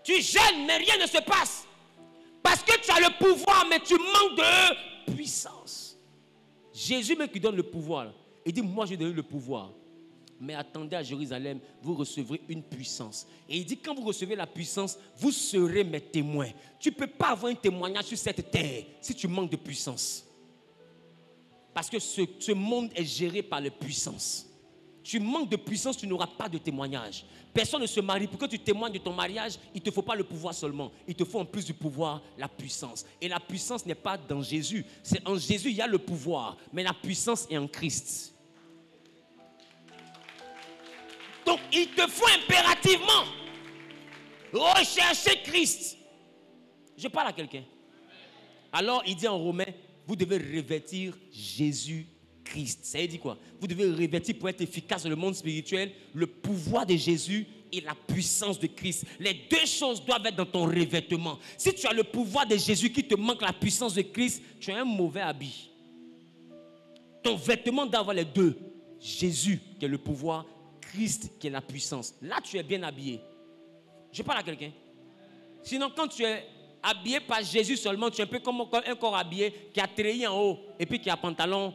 Tu gênes, mais rien ne se passe. Parce que tu as le pouvoir, mais tu manques de puissance. Jésus même qui donne le pouvoir. Il dit, moi je donne le pouvoir. Mais attendez à Jérusalem, vous recevrez une puissance. Et il dit, quand vous recevez la puissance, vous serez mes témoins. Tu ne peux pas avoir un témoignage sur cette terre si tu manques de puissance. Parce que ce monde est géré par les puissances. Tu manques de puissance, tu n'auras pas de témoignage. Personne ne se marie. Pour que tu témoignes de ton mariage, il ne te faut pas le pouvoir seulement. Il te faut en plus du pouvoir, la puissance. Et la puissance n'est pas dans Jésus. C'est en Jésus, il y a le pouvoir. Mais la puissance est en Christ. Donc, il te faut impérativement rechercher Christ. Je parle à quelqu'un. Alors, il dit en Romains, vous devez revêtir Jésus Christ. Ça dit quoi? Vous devez revêtir pour être efficace dans le monde spirituel le pouvoir de Jésus et la puissance de Christ. Les 2 choses doivent être dans ton revêtement. Si tu as le pouvoir de Jésus qui te manque la puissance de Christ, tu as un mauvais habit. Ton vêtement doit avoir les 2. Jésus qui est le pouvoir, Christ qui est la puissance. Là, tu es bien habillé. Je parle à quelqu'un. Sinon, quand tu es habillé par Jésus seulement, tu es un peu comme un corps habillé qui a treillis en haut et puis qui a pantalon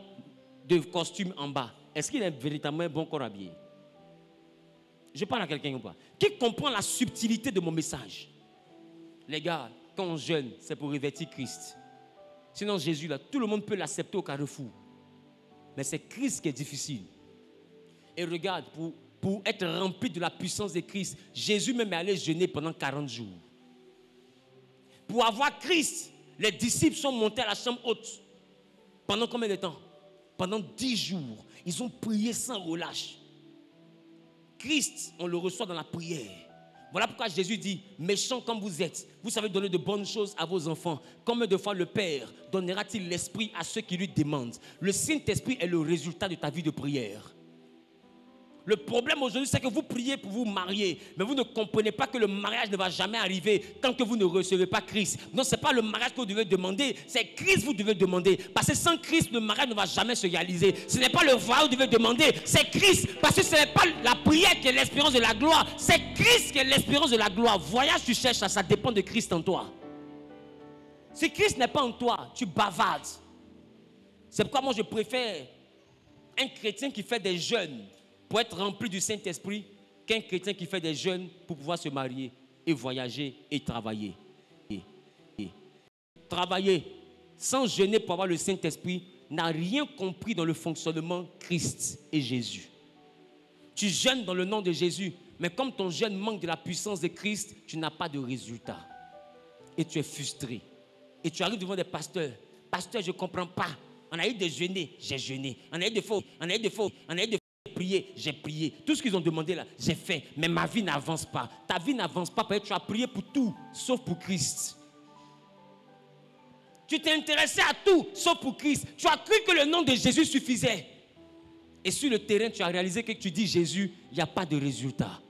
de costume en bas. Est-ce qu'il est véritablement un bon corps habillé? Je parle à quelqu'un ou pas? Qui comprend la subtilité de mon message? Les gars, quand on jeûne, c'est pour revêtir Christ. Sinon, Jésus, là, tout le monde peut l'accepter au carrefour. Mais c'est Christ qui est difficile. Et regarde, pour être rempli de la puissance de Christ, Jésus même est allé jeûner pendant 40 jours. Pour avoir Christ, les disciples sont montés à la chambre haute. Pendant combien de temps? Pendant 10 jours. Ils ont prié sans relâche. Christ, on le reçoit dans la prière. Voilà pourquoi Jésus dit, méchants comme vous êtes, vous savez donner de bonnes choses à vos enfants. Combien de fois le Père donnera-t-il l'Esprit à ceux qui lui demandent? Le Saint-Esprit est le résultat de ta vie de prière. Le problème aujourd'hui, c'est que vous priez pour vous marier, mais vous ne comprenez pas que le mariage ne va jamais arriver tant que vous ne recevez pas Christ. Non, ce n'est pas le mariage que vous devez demander, c'est Christ que vous devez demander. Parce que sans Christ, le mariage ne va jamais se réaliser. Ce n'est pas le voyage que vous devez demander, c'est Christ. Parce que ce n'est pas la prière qui est l'espérance de la gloire, c'est Christ qui est l'espérance de la gloire. Voyage, tu cherches, ça dépend de Christ en toi. Si Christ n'est pas en toi, tu bavardes. C'est pourquoi moi je préfère un chrétien qui fait des jeûnes pour être rempli du Saint-Esprit qu'un chrétien qui fait des jeûnes pour pouvoir se marier et voyager et travailler. Travailler sans jeûner pour avoir le Saint-Esprit n'a rien compris dans le fonctionnement Christ et Jésus. Tu jeûnes dans le nom de Jésus, mais comme ton jeûne manque de la puissance de Christ, tu n'as pas de résultat. Et tu es frustré. Et tu arrives devant des pasteurs. Pasteur, je ne comprends pas. On a eu de jeûner, j'ai jeûné. On a eu de faux, prier, j'ai prié. Tout ce qu'ils ont demandé là, j'ai fait. Mais ma vie n'avance pas. Ta vie n'avance pas parce que tu as prié pour tout, sauf pour Christ. Tu t'es intéressé à tout, sauf pour Christ. Tu as cru que le nom de Jésus suffisait. Et sur le terrain, tu as réalisé que tu dis Jésus, il n'y a pas de résultat.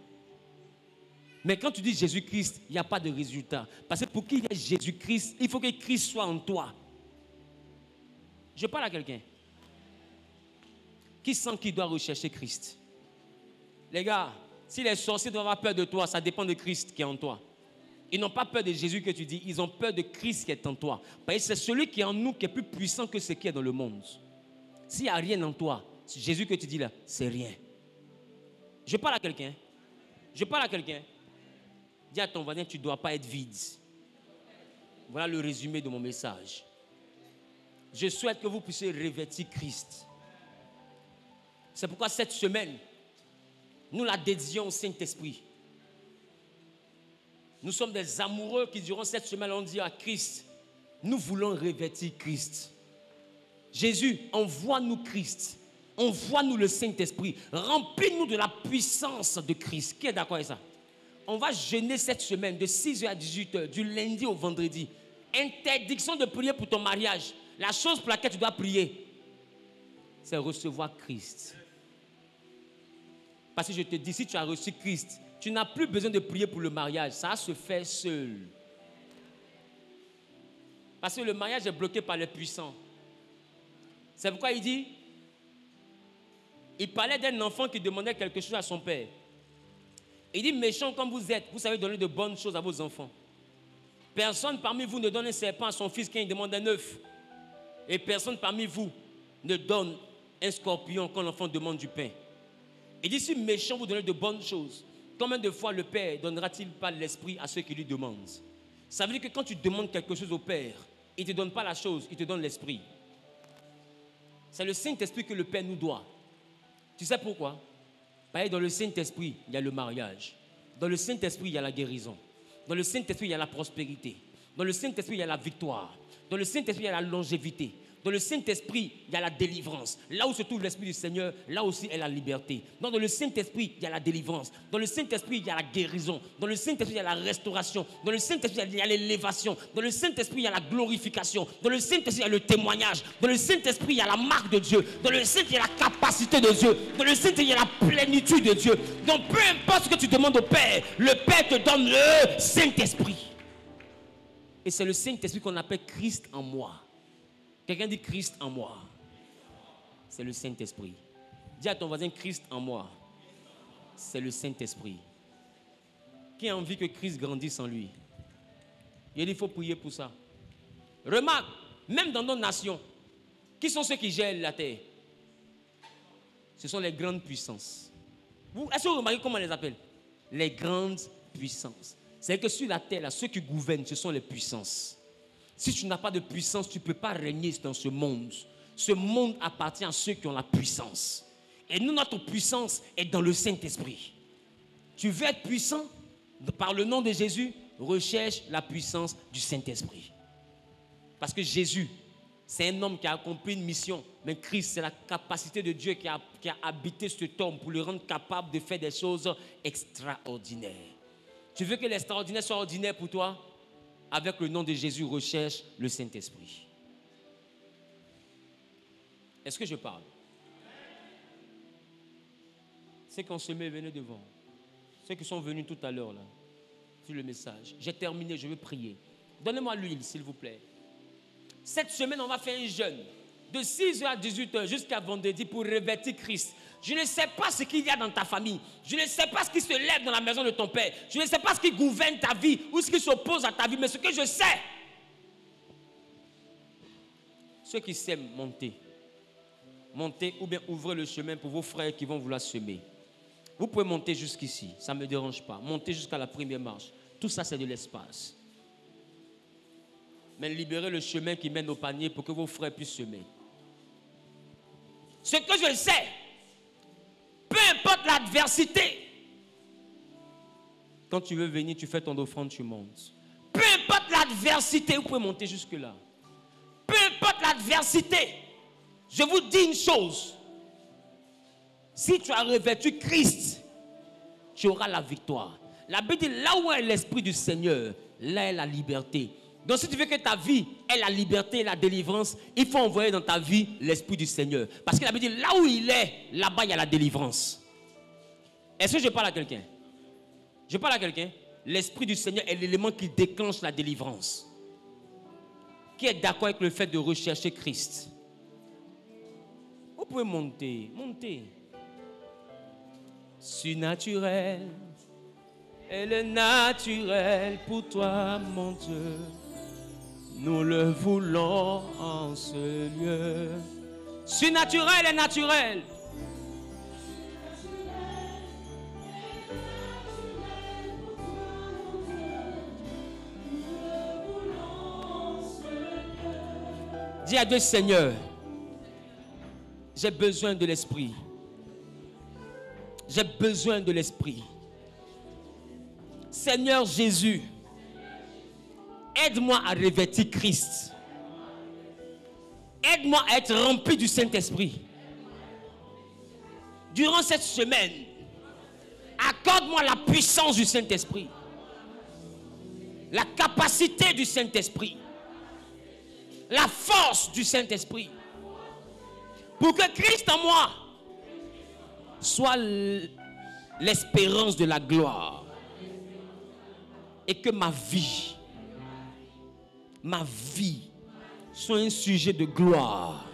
Mais quand tu dis Jésus-Christ, il n'y a pas de résultat. Parce que pour qu'il y ait Jésus-Christ, il faut que Christ soit en toi. Je parle à quelqu'un qui sent qu'il doit rechercher Christ. Les gars, si les sorciers doivent avoir peur de toi, ça dépend de Christ qui est en toi. Ils n'ont pas peur de Jésus que tu dis, ils ont peur de Christ qui est en toi. Parce que c'est celui qui est en nous qui est plus puissant que ce qui est dans le monde. S'il n'y a rien en toi, Jésus que tu dis là, c'est rien. Je parle à quelqu'un. Je parle à quelqu'un. Dis à ton voisin, tu ne dois pas être vide. Voilà le résumé de mon message. Je souhaite que vous puissiez revêtir Christ. C'est pourquoi cette semaine, nous la dédions au Saint-Esprit. Nous sommes des amoureux qui, durant cette semaine, on dit à Christ, nous voulons revêtir Christ. Jésus, envoie-nous Christ. Envoie-nous le Saint-Esprit. Remplis-nous de la puissance de Christ. Qui est d'accord avec ça? On va jeûner cette semaine de 6h à 18h, du lundi au vendredi. Interdiction de prier pour ton mariage. La chose pour laquelle tu dois prier, c'est recevoir Christ. Parce que je te dis, si tu as reçu Christ, tu n'as plus besoin de prier pour le mariage. Ça se fait seul. Parce que le mariage est bloqué par les puissants. C'est pourquoi il dit, il parlait d'un enfant qui demandait quelque chose à son père. Il dit, méchants comme vous êtes, vous savez donner de bonnes choses à vos enfants. Personne parmi vous ne donne un serpent à son fils quand il demande un œuf. Et personne parmi vous ne donne un scorpion quand l'enfant demande du pain. Il dit, si méchant vous donnez de bonnes choses, combien de fois le Père donnera-t-il pas l'esprit à ceux qui lui demandent? Ça veut dire que quand tu demandes quelque chose au Père, il ne te donne pas la chose, il te donne l'esprit. C'est le Saint-Esprit que le Père nous doit. Tu sais pourquoi? Parce que dans le Saint-Esprit, il y a le mariage. Dans le Saint-Esprit, il y a la guérison. Dans le Saint-Esprit, il y a la prospérité. Dans le Saint-Esprit, il y a la victoire. Dans le Saint-Esprit, il y a la longévité. Dans le Saint-Esprit, il y a la délivrance. Là où se trouve l'Esprit du Seigneur, là aussi est la liberté. Dans le Saint-Esprit, il y a la délivrance. Dans le Saint-Esprit, il y a la guérison. Dans le Saint-Esprit, il y a la restauration. Dans le Saint-Esprit, il y a l'élévation. Dans le Saint-Esprit, il y a la glorification. Dans le Saint-Esprit, il y a le témoignage. Dans le Saint-Esprit, il y a la marque de Dieu. Dans le Saint-Esprit, il y a la capacité de Dieu. Dans le Saint-Esprit, il y a la plénitude de Dieu. Donc, peu importe ce que tu demandes au Père, le Père te donne le Saint-Esprit. Et c'est le Saint-Esprit qu'on appelle Christ en moi. Quelqu'un dit Christ en moi. C'est le Saint-Esprit. Dis à ton voisin, Christ en moi. C'est le Saint-Esprit. Qui a envie que Christ grandisse en lui? Il faut prier pour ça. Remarque, même dans nos nations, qui sont ceux qui gèrent la terre? Ce sont les grandes puissances. Est-ce que vous remarquez comment on les appelle? Les grandes puissances. C'est que sur la terre, là, ceux qui gouvernent, ce sont les puissances. Si tu n'as pas de puissance, tu ne peux pas régner dans ce monde. Ce monde appartient à ceux qui ont la puissance. Et nous, notre puissance est dans le Saint-Esprit. Tu veux être puissant par le nom de Jésus, recherche la puissance du Saint-Esprit. Parce que Jésus, c'est un homme qui a accompli une mission. Mais Christ, c'est la capacité de Dieu qui a habité cet homme pour le rendre capable de faire des choses extraordinaires. Tu veux que l'extraordinaire soit ordinaire pour toi? Avec le nom de Jésus, recherche le Saint-Esprit. Est-ce que je parle? Ceux qui ont semé, venez devant. Ceux qui sont venus tout à l'heure, là, sur le message. J'ai terminé, je veux prier. Donnez-moi l'huile, s'il vous plaît. Cette semaine, on va faire un jeûne de 6h à 18h jusqu'à vendredi pour revêtir Christ. Je ne sais pas ce qu'il y a dans ta famille. Je ne sais pas ce qui se lève dans la maison de ton père. Je ne sais pas ce qui gouverne ta vie ou ce qui s'oppose à ta vie. Mais ce que je sais, ceux qui s'aiment, montez. Montez ou bien ouvrez le chemin pour vos frères qui vont vouloir semer. Vous pouvez monter jusqu'ici, ça ne me dérange pas. Montez jusqu'à la première marche. Tout ça, c'est de l'espace. Mais libérez le chemin qui mène au panier pour que vos frères puissent semer. Ce que je sais, peu importe l'adversité, quand tu veux venir, tu fais ton offrande, tu montes. Peu importe l'adversité, vous pouvez monter jusque-là. Peu importe l'adversité, je vous dis une chose. Si tu as revêtu Christ, tu auras la victoire. La Bible dit, là où est l'Esprit du Seigneur, là est la liberté. Donc si tu veux que ta vie ait la liberté et la délivrance, il faut envoyer dans ta vie l'Esprit du Seigneur. Parce que la Bible dit, là où il est, là-bas il y a la délivrance. Est-ce que je parle à quelqu'un? Je parle à quelqu'un? L'Esprit du Seigneur est l'élément qui déclenche la délivrance. Qui est d'accord avec le fait de rechercher Christ? Vous pouvez monter, monter. Surnaturel est le naturel pour toi, mon Dieu. Nous le voulons en ce lieu. Surnaturel est naturel. Dis à Dieu, Seigneur, j'ai besoin de l'Esprit. J'ai besoin de l'Esprit. Seigneur Jésus, aide-moi à revêtir Christ. Aide-moi à être rempli du Saint-Esprit. Durant cette semaine, accorde-moi la puissance du Saint-Esprit. La capacité du Saint-Esprit. La force du Saint-Esprit. Pour que Christ en moi soit l'espérance de la gloire. Et que ma vie soit un sujet de gloire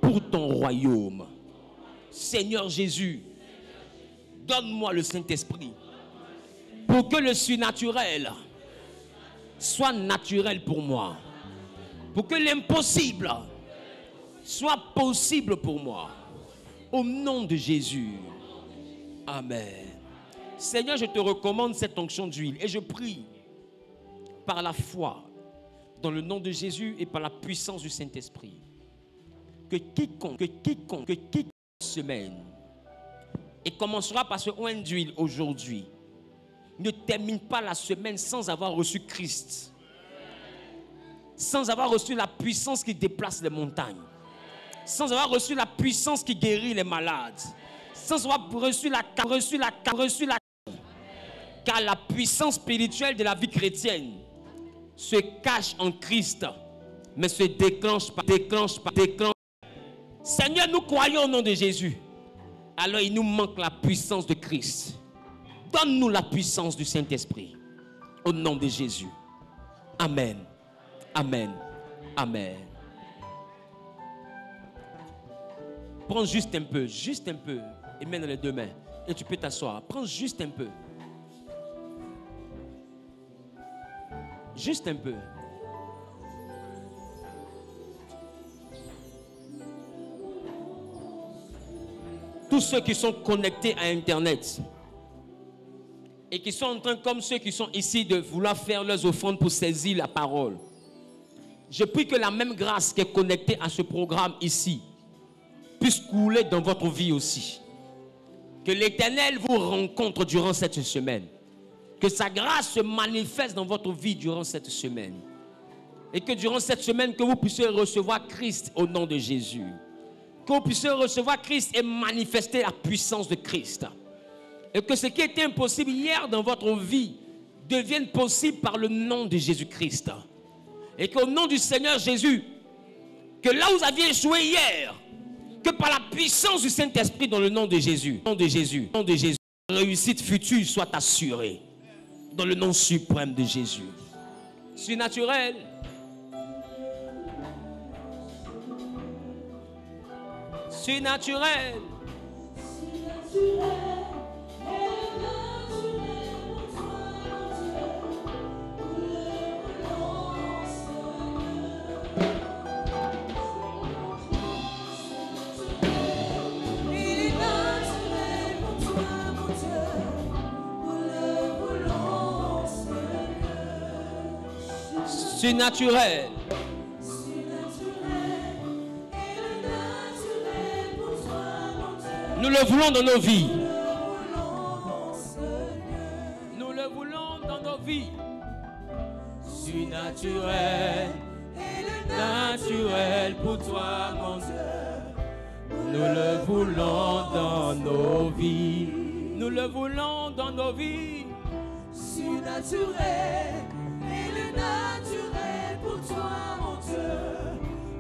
pour ton royaume. Seigneur Jésus, donne-moi le Saint-Esprit pour que le surnaturel soit naturel pour moi. Pour que l'impossible soit possible pour moi. Au nom de Jésus. Amen. Seigneur, je te recommande cette onction d'huile et je prie par la foi dans le nom de Jésus et par la puissance du Saint-Esprit que quiconque semaine et commencera par ce oint d'huile aujourd'hui ne termine pas la semaine sans avoir reçu Christ, sans avoir reçu la puissance qui déplace les montagnes, sans avoir reçu la puissance qui guérit les malades, sans avoir reçu la car la puissance spirituelle de la vie chrétienne se cache en Christ, mais se déclenche. Seigneur, nous croyons au nom de Jésus. Alors il nous manque la puissance de Christ. Donne-nous la puissance du Saint-Esprit. Au nom de Jésus. Amen. Amen. Amen. Prends juste un peu, et mets dans les deux mains. Et tu peux t'asseoir. Prends juste un peu. Juste un peu. Tous ceux qui sont connectés à Internet et qui sont en train, comme ceux qui sont ici, de vouloir faire leurs offrandes pour saisir la parole. Je prie que la même grâce qui est connectée à ce programme ici puisse couler dans votre vie aussi. Que l'Éternel vous rencontre durant cette semaine. Que sa grâce se manifeste dans votre vie durant cette semaine. Et que durant cette semaine, que vous puissiez recevoir Christ au nom de Jésus. Que vous puissiez recevoir Christ et manifester la puissance de Christ. Et que ce qui était impossible hier dans votre vie devienne possible par le nom de Jésus-Christ. Et qu'au nom du Seigneur Jésus, que là où vous aviez échoué hier, que par la puissance du Saint-Esprit dans le nom de Jésus, la réussite future soit assurée. Dans le nom suprême de Jésus. Surnaturel. Surnaturel. Surnaturel. Nous le voulons dans nos vies. Nous le voulons dans nos vies. Surnaturel et le naturel pour toi, mon Dieu. Nous le voulons dans nos vies. Nous le voulons dans nos vies. Surnaturel et le naturel pour toi, mon Dieu.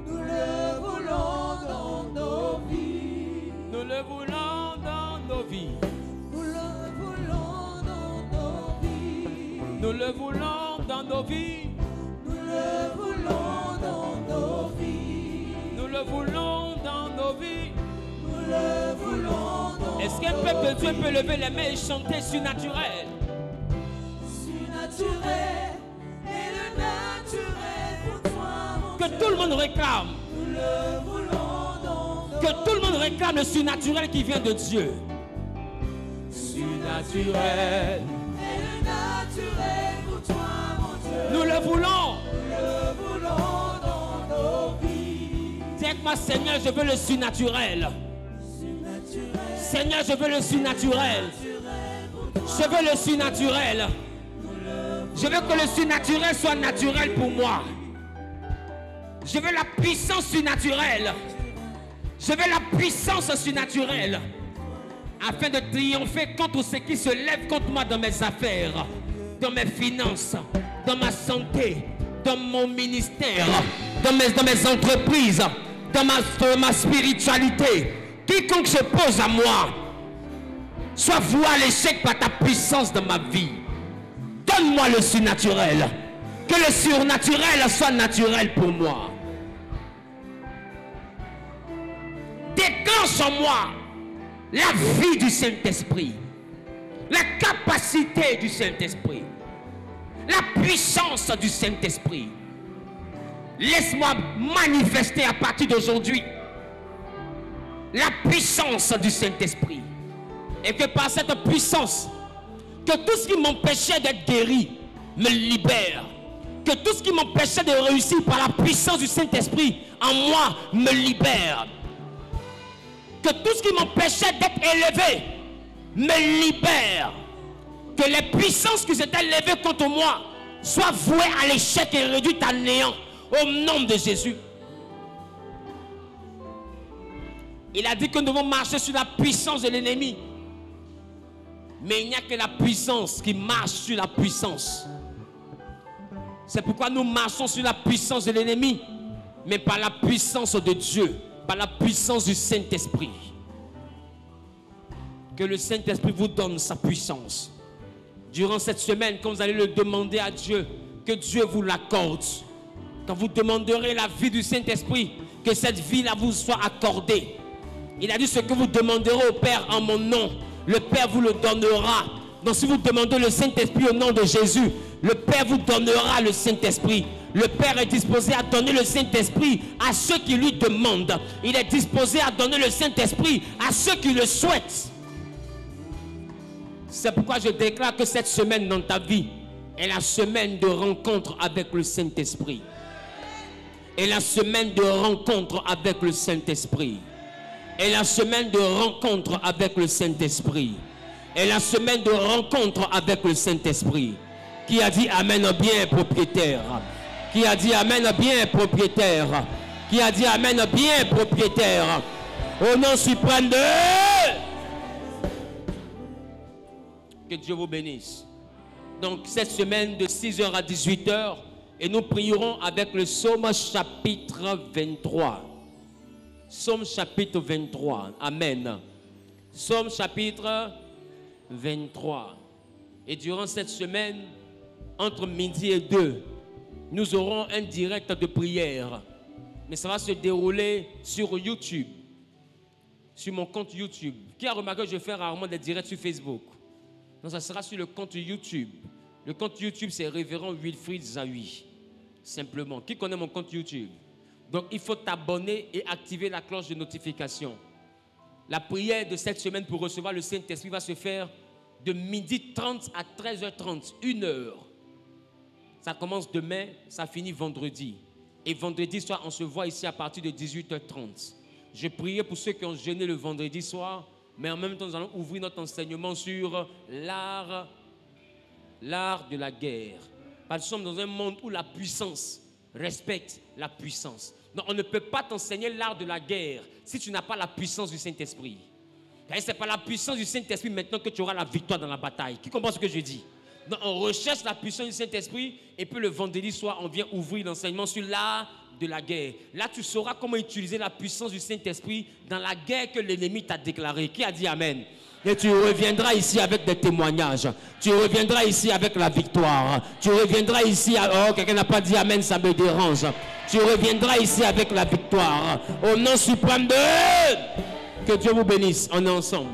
Nous le voulons dans nos vies. Nous le voulons dans nos vies. Nous le voulons dans nos vies. Nous le voulons dans nos vies. Nous le voulons dans nos vies. Nous le voulons dans nos vies. Nous le voulons dans nos vies. Est-ce qu'un peuple de Dieu peut lever les mains et chanter surnaturel? Surnaturel et le naturel pour toi, mon Que Dieu. tout le monde réclame. Nous le voulons dans nos vies. Que tout le monde réclame le surnaturel qui vient de Dieu. Surnaturel. Et le naturel pour toi, mon Dieu. Nous le voulons. Nous le voulons dans nos vies. Dis avec moi, Seigneur, je veux le surnaturel. Surnaturel, Seigneur, je veux le surnaturel. naturel pour toi. Je veux le surnaturel. Je veux que le surnaturel soit naturel pour moi. Je veux la puissance surnaturelle. Je veux la puissance surnaturelle. Afin de triompher contre ce qui se lève contre moi dans mes affaires, dans mes finances, dans ma santé, dans mon ministère, dans mes entreprises, dans ma spiritualité. Quiconque se pose à moi, soit voué à l'échec par ta puissance dans ma vie. Donne-moi le surnaturel. Que le surnaturel soit naturel pour moi. Déclenche en moi la vie du Saint-Esprit, la capacité du Saint-Esprit, la puissance du Saint-Esprit. Laisse-moi manifester à partir d'aujourd'hui la puissance du Saint-Esprit. Et que par cette puissance, que tout ce qui m'empêchait d'être guéri me libère. Que tout ce qui m'empêchait de réussir par la puissance du Saint-Esprit en moi me libère. Que tout ce qui m'empêchait d'être élevé me libère. Que les puissances qui s'étaient levées contre moi soient vouées à l'échec et réduites à néant au nom de Jésus. Il a dit que nous devons marcher sur la puissance de l'ennemi. Mais il n'y a que la puissance qui marche sur la puissance. C'est pourquoi nous marchons sur la puissance de l'ennemi, mais par la puissance de Dieu, par la puissance du Saint-Esprit. Que le Saint-Esprit vous donne sa puissance. Durant cette semaine, quand vous allez le demander à Dieu, que Dieu vous l'accorde. Quand vous demanderez la vie du Saint-Esprit, que cette vie-là vous soit accordée. Il a dit ce que vous demanderez au Père en mon nom, le Père vous le donnera. Donc si vous demandez le Saint-Esprit au nom de Jésus, le Père vous donnera le Saint-Esprit. Le Père est disposé à donner le Saint-Esprit à ceux qui lui demandent. Il est disposé à donner le Saint-Esprit à ceux qui le souhaitent. C'est pourquoi je déclare que cette semaine dans ta vie est la semaine de rencontre avec le Saint-Esprit. Et la semaine de rencontre avec le Saint-Esprit. est la semaine de rencontre avec le Saint-Esprit. Et la semaine de rencontre avec le Saint-Esprit. Qui a dit Amen bien, propriétaire? Qui a dit Amen bien, propriétaire? Qui a dit Amen bien, propriétaire? Au nom suprême de... Que Dieu vous bénisse. Donc cette semaine de 6h à 18h, et nous prierons avec le psaume chapitre 23. Psaume chapitre 23. Amen. Psaume chapitre 23. Et durant cette semaine, entre midi et 2, nous aurons un direct de prière. Mais ça va se dérouler sur YouTube. Sur mon compte YouTube. Qui a remarqué que je fais rarement des directs sur Facebook? Non, ça sera sur le compte YouTube. Le compte YouTube, c'est Révérend Wilfried Zawi. Simplement. Qui connaît mon compte YouTube? Donc, il faut t'abonner et activer la cloche de notification. La prière de cette semaine pour recevoir le Saint-Esprit va se faire de 12h30 à 13h30, 1 heure. Ça commence demain, ça finit vendredi. Et vendredi soir, on se voit ici à partir de 18h30. Je priais pour ceux qui ont jeûné le vendredi soir, mais en même temps, nous allons ouvrir notre enseignement sur l'art de la guerre. Parce que nous sommes dans un monde où la puissance respecte la puissance. Donc, on ne peut pas t'enseigner l'art de la guerre si tu n'as pas la puissance du Saint-Esprit. Et c'est par la puissance du Saint-Esprit maintenant que tu auras la victoire dans la bataille. Qui comprend ce que je dis? Donc, on recherche la puissance du Saint-Esprit et puis le vendredi soir, on vient ouvrir l'enseignement sur l'art de la guerre. Là, tu sauras comment utiliser la puissance du Saint-Esprit dans la guerre que l'ennemi t'a déclarée. Qui a dit Amen? Et tu reviendras ici avec des témoignages. Tu reviendras ici avec la victoire. Tu reviendras ici... Oh, quelqu'un n'a pas dit Amen, ça me dérange. Tu reviendras ici avec la victoire. Au nom suprême de... Que Dieu vous bénisse. On est ensemble.